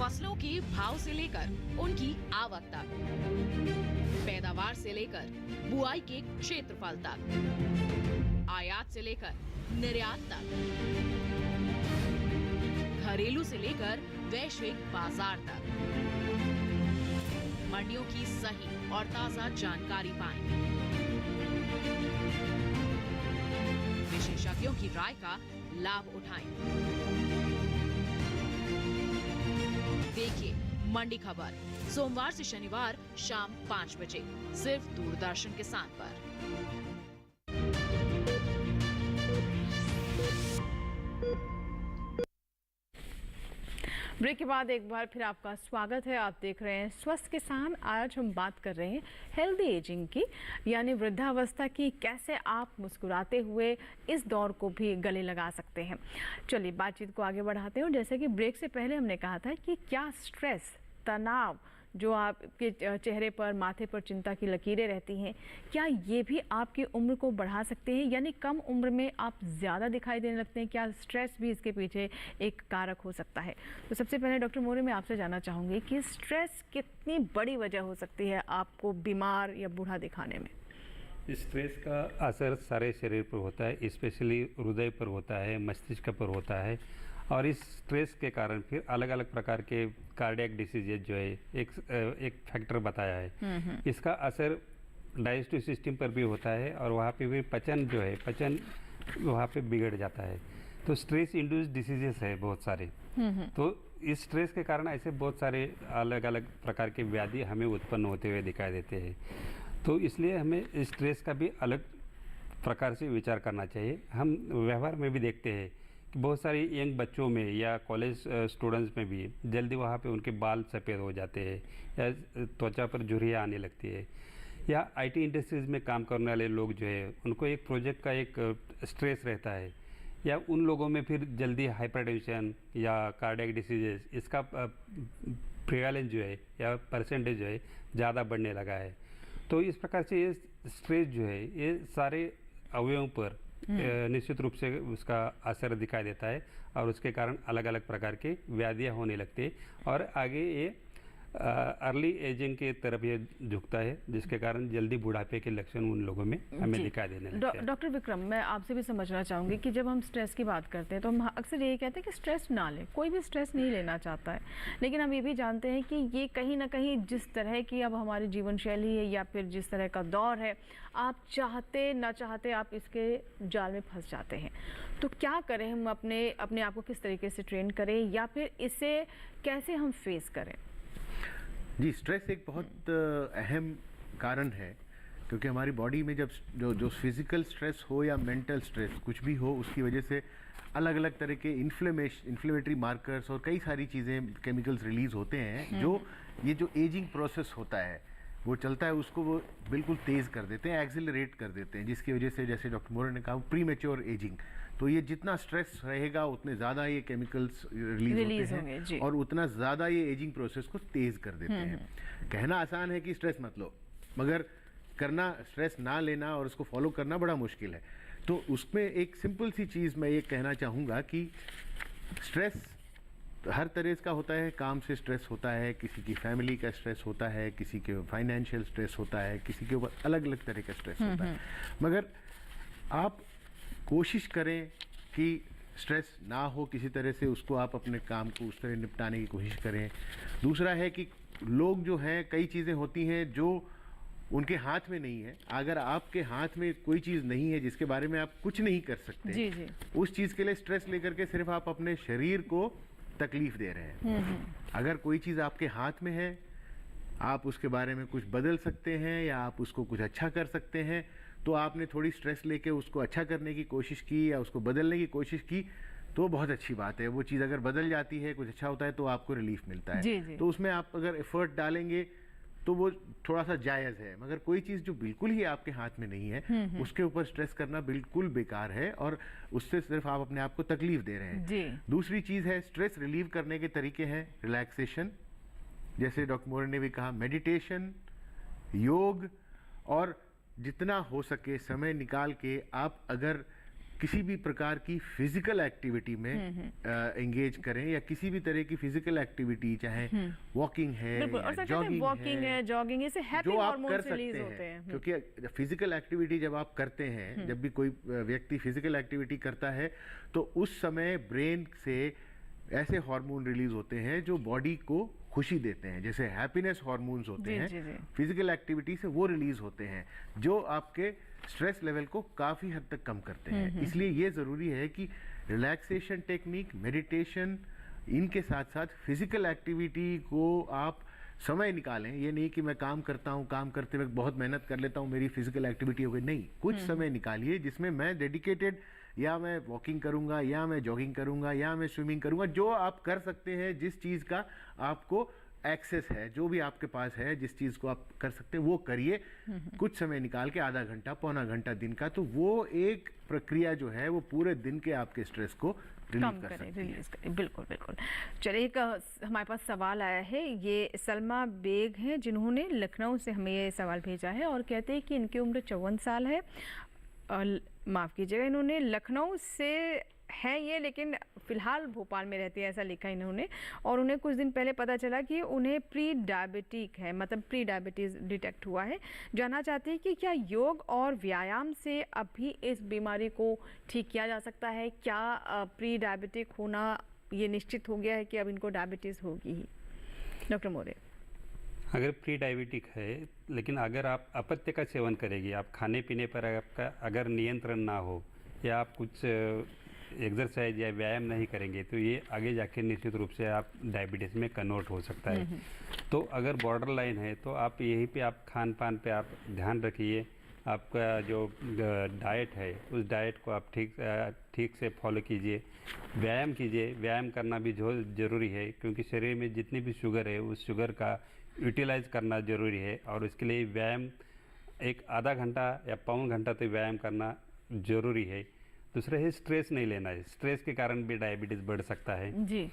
फसलों के भाव से लेकर उनकी आवक तक, पैदावार से लेकर बुआई के क्षेत्रफल तक, आयात से लेकर निर्यात तक, घरेलू से लेकर वैश्विक बाजार तक, मंडियों की सही और ताजा जानकारी पाएं। विशेषज्ञों की राय का लाभ उठाएं। देखिए मंडी खबर सोमवार से शनिवार शाम 5 बजे सिर्फ दूरदर्शन किसान पर। ब्रेक के बाद एक बार फिर आपका स्वागत है। आप देख रहे हैं स्वस्थ किसान। आज हम बात कर रहे हैं हेल्दी एजिंग की, यानी वृद्धावस्था की, कैसे आप मुस्कुराते हुए इस दौर को भी गले लगा सकते हैं। चलिए बातचीत को आगे बढ़ाते हैं। जैसे कि ब्रेक से पहले हमने कहा था कि क्या स्ट्रेस, तनाव जो आपके चेहरे पर, माथे पर चिंता की लकीरें रहती हैं, क्या ये भी आपकी उम्र को बढ़ा सकते हैं? यानी कम उम्र में आप ज़्यादा दिखाई देने लगते हैं, क्या स्ट्रेस भी इसके पीछे एक कारक हो सकता है? तो सबसे पहले डॉक्टर मोरे, मैं आपसे जानना चाहूँगी कि स्ट्रेस कितनी बड़ी वजह हो सकती है आपको बीमार या बूढ़ा दिखाने में? स्ट्रेस का असर सारे शरीर पर होता है, स्पेशली हृदय पर होता है, मस्तिष्क पर होता है। और इस स्ट्रेस के कारण फिर अलग अलग प्रकार के कार्डियक डिसीजेज जो है एक फैक्टर बताया है। इसका असर डाइजेस्टिव सिस्टम पर भी होता है और वहाँ पे भी पचन वहाँ पे बिगड़ जाता है। तो स्ट्रेस इंड्यूस डिसीजेस है बहुत सारे। तो इस स्ट्रेस के कारण ऐसे बहुत सारे अलग अलग प्रकार के व्याधि हमें उत्पन्न होते हुए दिखाई देते हैं। तो इसलिए हमें स्ट्रेस का भी अलग प्रकार से विचार करना चाहिए। हम व्यवहार में भी देखते हैं कि बहुत सारे यंग बच्चों में या कॉलेज स्टूडेंट्स में भी जल्दी वहाँ पे उनके बाल सफ़ेद हो जाते हैं या त्वचा पर झुर्रियाँ आने लगती है। या आईटी इंडस्ट्रीज़ में काम करने वाले लोग जो है उनको एक प्रोजेक्ट का एक स्ट्रेस रहता है। या उन लोगों में फिर जल्दी हाइपरटेंशन या कार्डियक डिसीजेस, इसका प्रिवेलेंस जो है या परसेंटेज जो है ज़्यादा बढ़ने लगा है। तो इस प्रकार से ये स्ट्रेस जो है ये सारे अवयवों पर निश्चित रूप से उसका असर दिखाई देता है और उसके कारण अलग अलग प्रकार की व्याधियाँ होने लगती है और आगे ये अर्ली एजिंग की तरफ ये झुकता है, जिसके कारण जल्दी बुढ़ापे के लक्षण उन लोगों में हमें जी। दिखाई देने लगते हैं। डॉक्टर विक्रम, मैं आपसे भी समझना चाहूँगी कि जब हम स्ट्रेस की बात करते हैं तो हम अक्सर यही कहते हैं कि स्ट्रेस ना लें, कोई भी स्ट्रेस नहीं लेना चाहता है, लेकिन हम ये भी जानते हैं कि ये कहीं ना कहीं जिस तरह की अब हमारी जीवन शैली है या फिर जिस तरह का दौर है, आप चाहते ना चाहते आप इसके जाल में फंस जाते हैं। तो क्या करें हम, अपने आप को किस तरीके से ट्रेन करें या फिर इसे कैसे हम फेस करें? जी, स्ट्रेस एक बहुत अहम कारण है, क्योंकि हमारी बॉडी में जब जो फिजिकल स्ट्रेस हो या मेंटल स्ट्रेस कुछ भी हो, उसकी वजह से अलग अलग तरह के इन्फ्लेमेटरी मार्कर्स और कई सारी चीज़ें, केमिकल्स रिलीज होते हैं, जो एजिंग प्रोसेस होता है वो चलता है, उसको वो बिल्कुल तेज़ कर देते हैं, एक्सिलरेट कर देते हैं, जिसकी वजह से, जैसे डॉक्टर मोरे ने कहा, प्री मैच्योर एजिंग। तो ये जितना स्ट्रेस रहेगा उतने ज़्यादा ये केमिकल्स रिलीज होते हैं और उतना ज़्यादा ये एजिंग प्रोसेस को तेज़ कर देते हैं। कहना आसान है कि स्ट्रेस मत लो, मगर करना, स्ट्रेस ना लेना और उसको फॉलो करना बड़ा मुश्किल है। तो उसमें एक सिंपल सी चीज़ मैं ये कहना चाहूँगा कि स्ट्रेस हर तरह का होता है। काम से स्ट्रेस होता है, किसी की फैमिली का स्ट्रेस होता है, किसी के फाइनेंशियल स्ट्रेस होता है, किसी के ऊपर अलग अलग तरह का स्ट्रेस होता है। मगर आप कोशिश करें कि स्ट्रेस ना हो किसी तरह से, उसको आप अपने काम को उस तरह निपटाने की कोशिश करें। दूसरा है कि लोग जो हैं, कई चीज़ें होती हैं जो उनके हाथ में नहीं है। अगर आपके हाथ में कोई चीज़ नहीं है जिसके बारे में आप कुछ नहीं कर सकते, जी। उस चीज़ के लिए स्ट्रेस लेकर के सिर्फ आप अपने शरीर को तकलीफ दे रहे हैं। अगर कोई चीज़ आपके हाथ में है, आप उसके बारे में कुछ बदल सकते हैं या आप उसको कुछ अच्छा कर सकते हैं, तो आपने थोड़ी स्ट्रेस लेके उसको अच्छा करने की कोशिश की या उसको बदलने की कोशिश की, तो बहुत अच्छी बात है। वो चीज़ अगर बदल जाती है, कुछ अच्छा होता है, तो आपको रिलीफ मिलता है। जी। तो उसमें आप अगर एफर्ट डालेंगे तो वो थोड़ा सा जायज़ है। मगर कोई चीज़ जो बिल्कुल ही आपके हाथ में नहीं है, उसके ऊपर स्ट्रेस करना बिल्कुल बेकार है और उससे सिर्फ आप अपने आप को तकलीफ दे रहे हैं। जी। दूसरी चीज़ है, स्ट्रेस रिलीव करने के तरीके हैं रिलैक्सेशन, जैसे डॉक्टर मोरे ने भी कहा, मेडिटेशन, योग, और जितना हो सके समय निकाल के आप अगर किसी भी प्रकार की फिजिकल एक्टिविटी में एंगेज करें, या किसी भी तरह की फिजिकल एक्टिविटी, चाहे वॉकिंग है या जॉगिंग है, जॉगिंग से हैप्पी जो आप हार्मोन्स कर रिलीज सकते होते हैं। क्योंकि फिजिकल एक्टिविटी जब आप करते हैं, जब भी कोई व्यक्ति फिजिकल एक्टिविटी करता है, तो उस समय ब्रेन से ऐसे हार्मोन रिलीज होते हैं जो बॉडी को खुशी देते हैं, जैसे हैप्पीनेस हार्मोन्स होते हैं, फिजिकल एक्टिविटी से वो रिलीज होते हैं, जो आपके स्ट्रेस लेवल को काफ़ी हद तक कम करते हैं। इसलिए ये ज़रूरी है कि रिलैक्सेशन टेक्निक, मेडिटेशन, इनके साथ साथ फिजिकल एक्टिविटी को आप समय निकालें। ये नहीं कि मैं काम करता हूँ, काम करते वक्त बहुत मेहनत कर लेता हूँ, मेरी फिजिकल एक्टिविटी हो गई, नहीं, कुछ समय निकालिए जिसमें मैं डेडिकेटेड, या मैं वॉकिंग करूंगा, या मैं जॉगिंग करूंगा, या मैं स्विमिंग करूंगा, जो आप कर सकते हैं, जिस चीज़ का आपको एक्सेस है, जो भी आपके पास है, जिस चीज़ को आप कर सकते हैं वो करिए। कुछ समय निकाल के, आधा घंटा, पौना घंटा दिन का, तो वो एक प्रक्रिया जो है वो पूरे दिन के आपके स्ट्रेस को रिलीज कर सकती है। बिल्कुल। चलिए, एक हमारे पास सवाल आया है, ये सलमा बेग हैं जिन्होंने लखनऊ से हमें ये सवाल भेजा है और कहते हैं कि इनकी उम्र 54 साल है, माफ़ कीजिएगा, इन्होंने लखनऊ से है ये, लेकिन फ़िलहाल भोपाल में रहती है, ऐसा लिखा इन्होंने, और उन्हें कुछ दिन पहले पता चला कि उन्हें प्री डायबिटिक है, मतलब प्री डायबिटीज़ डिटेक्ट हुआ है। जानना चाहते हैं कि क्या योग और व्यायाम से अभी इस बीमारी को ठीक किया जा सकता है? क्या प्री डायबिटिक होना ये निश्चित हो गया है कि अब इनको डायबिटीज़ होगी ही? डॉक्टर मोरे। अगर प्री डायबिटिक है, लेकिन अगर आप अपत्य का सेवन करेंगे, आप खाने पीने पर आपका अगर नियंत्रण ना हो, या आप कुछ एक्सरसाइज या व्यायाम नहीं करेंगे, तो ये आगे जाके निश्चित रूप से आप डायबिटीज़ में कन्वर्ट हो सकता है। तो अगर बॉर्डर लाइन है, तो आप यहीं पे आप खान पान पे आप ध्यान रखिए। आपका जो डाइट है, उस डाइट को आप ठीक से फॉलो कीजिए। व्यायाम कीजिए, व्यायाम करना भी जो ज़रूरी है, क्योंकि शरीर में जितनी भी शुगर है, उस शुगर का यूटिलाइज करना ज़रूरी है, और इसके लिए व्यायाम एक आधा घंटा या पौन घंटा तो व्यायाम करना ज़रूरी है। दूसरा है, स्ट्रेस नहीं लेना है, स्ट्रेस के कारण भी डायबिटीज़ बढ़ सकता है जी।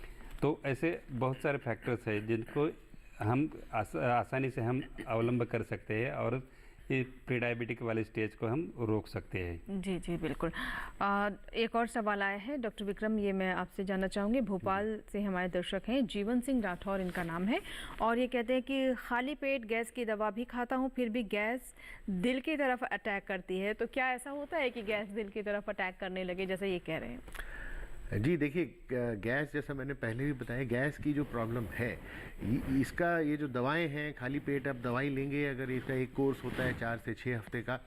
तो ऐसे बहुत सारे फैक्टर्स हैं जिनको हम आसानी से हम अवलंब कर सकते हैं, और इस प्री डायबिटिक वाले स्टेज को हम रोक सकते हैं। जी जी बिल्कुल। एक और सवाल आया है डॉक्टर विक्रम, ये मैं आपसे जानना चाहूँगी। भोपाल से हमारे दर्शक हैं, जीवन सिंह राठौर इनका नाम है, और ये कहते हैं कि खाली पेट गैस की दवा भी खाता हूँ फिर भी गैस दिल की तरफ अटैक करती है, तो क्या ऐसा होता है कि गैस दिल की तरफ अटैक करने लगे जैसे ये कह रहे हैं? जी देखिए, गैस जैसा मैंने पहले भी बताया, गैस की जो प्रॉब्लम है इसका ये जो दवाएं हैं, खाली पेट आप दवाई लेंगे, अगर इसका एक कोर्स होता है 4 से 6 हफ्ते का,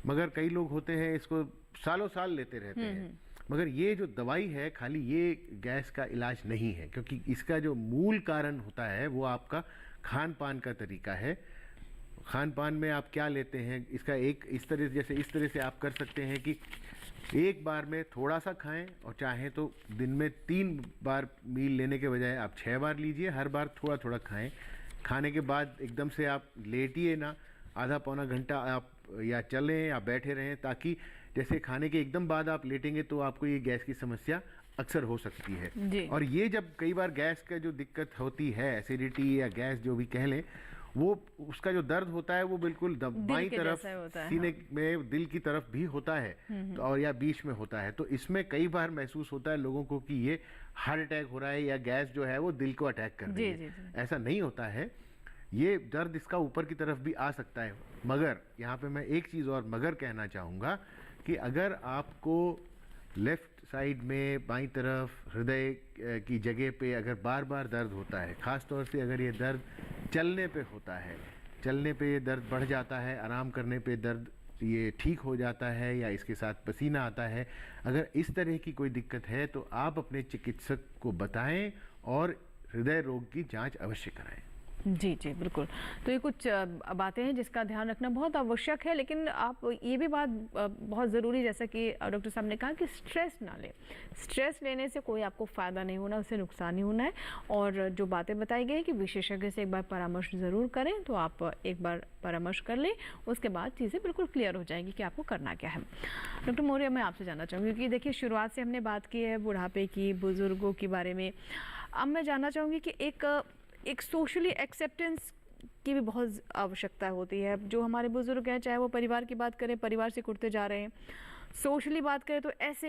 मगर कई लोग होते हैं इसको सालों साल लेते रहते हैं। मगर ये जो दवाई है खाली ये गैस का इलाज नहीं है, क्योंकि इसका जो मूल कारण होता है वो आपका खान पान का तरीका है। खान पान में आप क्या लेते हैं, इसका एक इस तरह से आप कर सकते हैं कि एक बार में थोड़ा सा खाएं, और चाहे तो दिन में 3 बार मील लेने के बजाय आप 6 बार लीजिए, हर बार थोड़ा थोड़ा खाएं। खाने के बाद एकदम से आप लेटिए ना, आधा पौना घंटा आप या चलें या बैठे रहें, ताकि जैसे खाने के एकदम बाद आप लेटेंगे तो आपको ये गैस की समस्या अक्सर हो सकती है। और ये जब कई बार गैस का जो दिक्कत होती है, एसिडिटी या गैस जो भी कह लें, वो उसका जो दर्द होता है वो बिल्कुल बाईं तरफ सीने में दिल की तरफ भी होता है, तो और या बीच में होता है। तो इसमें कई बार महसूस होता है लोगों को कि ये हार्ट अटैक हो रहा है या गैस जो है वो दिल को अटैक कर रही है। ऐसा नहीं होता है, ये दर्द इसका ऊपर की तरफ भी आ सकता है। मगर यहाँ पे मैं एक चीज़ और मगर कहना चाहूँगा कि अगर आपको लेफ्ट साइड में बाईं तरफ हृदय की जगह पे अगर बार बार दर्द होता है, ख़ास तौर से अगर ये दर्द चलने पे होता है, चलने पे ये दर्द बढ़ जाता है, आराम करने पे दर्द ये ठीक हो जाता है, या इसके साथ पसीना आता है, अगर इस तरह की कोई दिक्कत है तो आप अपने चिकित्सक को बताएं और हृदय रोग की जांच अवश्य कराएं। जी जी बिल्कुल। तो ये कुछ बातें हैं जिसका ध्यान रखना बहुत आवश्यक है, लेकिन आप ये भी बात बहुत ज़रूरी, जैसा कि डॉक्टर साहब ने कहा कि स्ट्रेस ना लें। स्ट्रेस लेने से कोई आपको फ़ायदा नहीं होना, उससे नुकसान ही होना है। और जो बातें बताई गई कि विशेषज्ञ से एक बार परामर्श ज़रूर करें, तो आप एक बार परामर्श कर लें, उसके बाद चीज़ें बिल्कुल क्लियर हो जाएगी कि आपको करना क्या है। डॉक्टर मौर्य, मैं आपसे जानना चाहूँगी कि देखिए शुरुआत से हमने बात की है बुढ़ापे की, बुज़ुर्गों के बारे में। अब मैं जानना चाहूँगी कि एक सोशली एक्सेप्टेंस की भी बहुत आवश्यकता होती है। जो हमारे बुजुर्ग हैं, चाहे वो परिवार की बात करें, परिवार से कुटते जा रहे हैं, सोशली बात करें तो ऐसे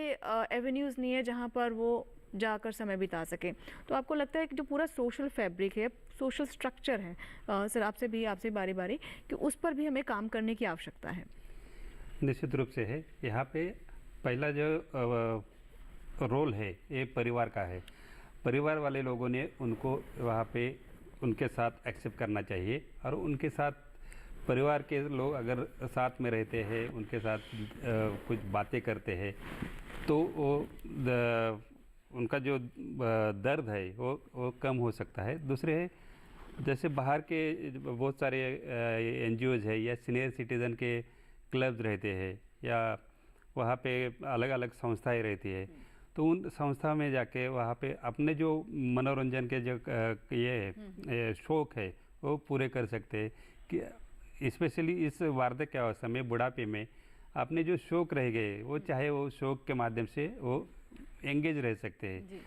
एवेन्यूज़ नहीं है जहाँ पर वो जाकर समय बिता सकें। तो आपको लगता है कि जो पूरा सोशल फैब्रिक है, सोशल स्ट्रक्चर है, सर आपसे बारी बारी कि उस पर भी हमें काम करने की आवश्यकता है? निश्चित रूप से है। यहाँ पे पहला जो रोल है ये परिवार का है। परिवार वाले लोगों ने उनको वहाँ पे उनके साथ एक्सेप्ट करना चाहिए, और उनके साथ परिवार के लोग अगर साथ में रहते हैं, उनके साथ कुछ बातें करते हैं, तो वो उनका जो दर्द है वो कम हो सकता है। दूसरे है, जैसे बाहर के बहुत सारे NGOs है या सीनियर सिटीज़न के क्लब्स रहते हैं, या वहाँ पे अलग अलग संस्थाएं रहती है, तो उन संस्था में जाके वहाँ पे अपने जो मनोरंजन के जो ये शौक़ है वो पूरे कर सकते हैं। कि स्पेशली इस वार्धक्य अवस्था में, बुढ़ापे में, अपने जो शौक़ रह गए वो चाहे वो शौक़ के माध्यम से वो एंगेज रह सकते हैं।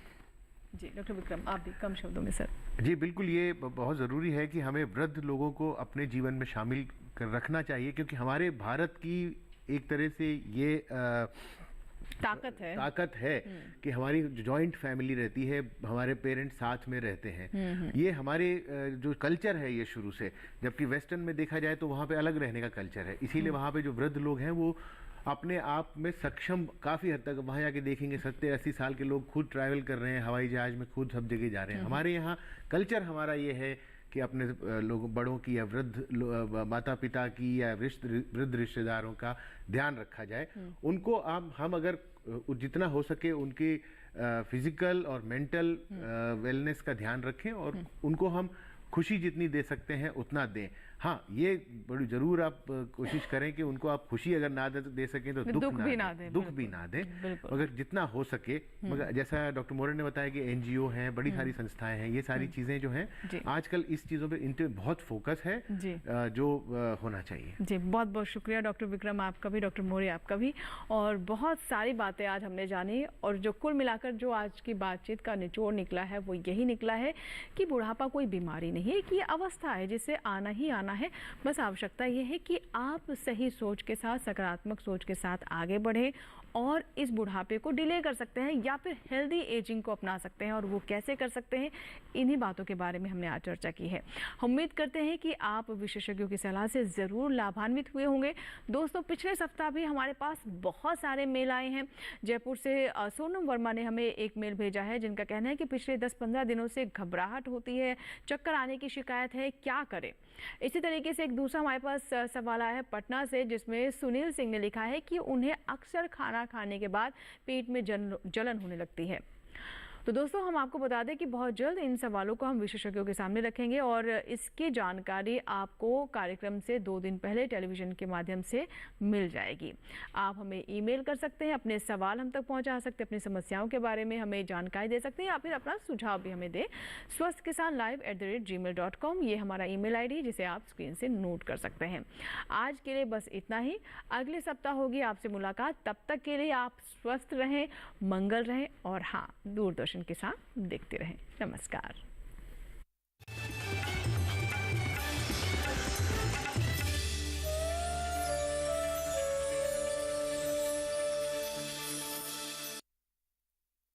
जी डॉक्टर विक्रम, आप भी कम शब्दों में सर। जी बिल्कुल, ये बहुत ज़रूरी है कि हमें वृद्ध लोगों को अपने जीवन में शामिल कर रखना चाहिए, क्योंकि हमारे भारत की एक तरह से ये ताकत है कि हमारी जॉइंट फैमिली रहती है, हमारे पेरेंट्स साथ में रहते हैं। ये हमारे जो कल्चर है ये शुरू से, जबकि वेस्टर्न में देखा जाए तो वहाँ पे अलग रहने का कल्चर है। इसीलिए वहाँ पे जो वृद्ध लोग हैं वो अपने आप में सक्षम काफ़ी हद तक, वहाँ जाके देखेंगे 70-80 साल के लोग खुद ट्रैवल कर रहे हैं, हवाई जहाज में खुद सब जगह जा रहे हैं। हमारे यहाँ कल्चर हमारा ये है कि अपने लोगों, बड़ों की या वृद्ध माता पिता की या वृद्ध रिश्तेदारों का ध्यान रखा जाए। उनको हम अगर जितना हो सके उनकी फिजिकल और मेंटल वेलनेस का ध्यान रखें, और उनको हम खुशी जितनी दे सकते हैं उतना दें। हाँ, ये बड़ी ज़रूर आप कोशिश करें कि उनको आप खुशी अगर ना दे सकें तो दुख भी ना दें, मगर जितना हो सके। मगर जैसा डॉक्टर मौर्य ने बताया कि NGO हैं, बड़ी सारी संस्थाएं हैं, ये सारी चीज़ें जो हैं आजकल इस चीज़ों पे इन पे बहुत फोकस है जो होना चाहिए। जी बहुत बहुत शुक्रिया डॉक्टर विक्रम आपका भी, डॉक्टर मौर्य आपका भी। और बहुत सारी बातें आज हमने जानी, और जो कुल मिलाकर जो आज की बातचीत का निचोड़ निकला है वो यही निकला है कि बुढ़ापा कोई बीमारी नहीं है, कि ये अवस्था है जिससे आना ही आना जाना है। बस आवश्यकता ये है कि आप सही सोच के साथ, सकारात्मक सोच के साथ आगे बढ़ें और इस बुढ़ापे को डिले कर सकते हैं या फिर हेल्दी एजिंग को अपना सकते हैं। और वो कैसे कर सकते हैं, इन्हीं बातों के बारे में हमने आज चर्चा की है। हम उम्मीद करते हैं कि आप विशेषज्ञों की सलाह से ज़रूर लाभान्वित हुए होंगे। दोस्तों, पिछले सप्ताह भी हमारे पास बहुत सारे मेल आए हैं। जयपुर से सोनम वर्मा ने हमें एक मेल भेजा है, जिनका कहना है कि पिछले 10-15 दिनों से घबराहट होती है, चक्कर आने की शिकायत है, क्या करें। इसी तरीके से एक दूसरा हमारे पास सवाल आया है पटना से, जिसमें सुनील सिंह ने लिखा है कि उन्हें अक्सर खाना खाने के बाद पेट में जलन होने लगती है। तो दोस्तों, हम आपको बता दें कि बहुत जल्द इन सवालों को हम विशेषज्ञों के सामने रखेंगे और इसकी जानकारी आपको कार्यक्रम से 2 दिन पहले टेलीविजन के माध्यम से मिल जाएगी। आप हमें ईमेल कर सकते हैं, अपने सवाल हम तक पहुंचा सकते हैं, अपनी समस्याओं के बारे में हमें जानकारी दे सकते हैं या फिर अपना सुझाव भी हमें दें। swasthkisanlive@gmail.com ये हमारा ईमेल आईडी, जिसे आप स्क्रीन से नोट कर सकते हैं। आज के लिए बस इतना ही। अगले सप्ताह होगी आपसे मुलाकात। तब तक के लिए आप स्वस्थ रहें, मंगल रहें और हाँ, दूरदर्शन के साथ देखते रहें। नमस्कार।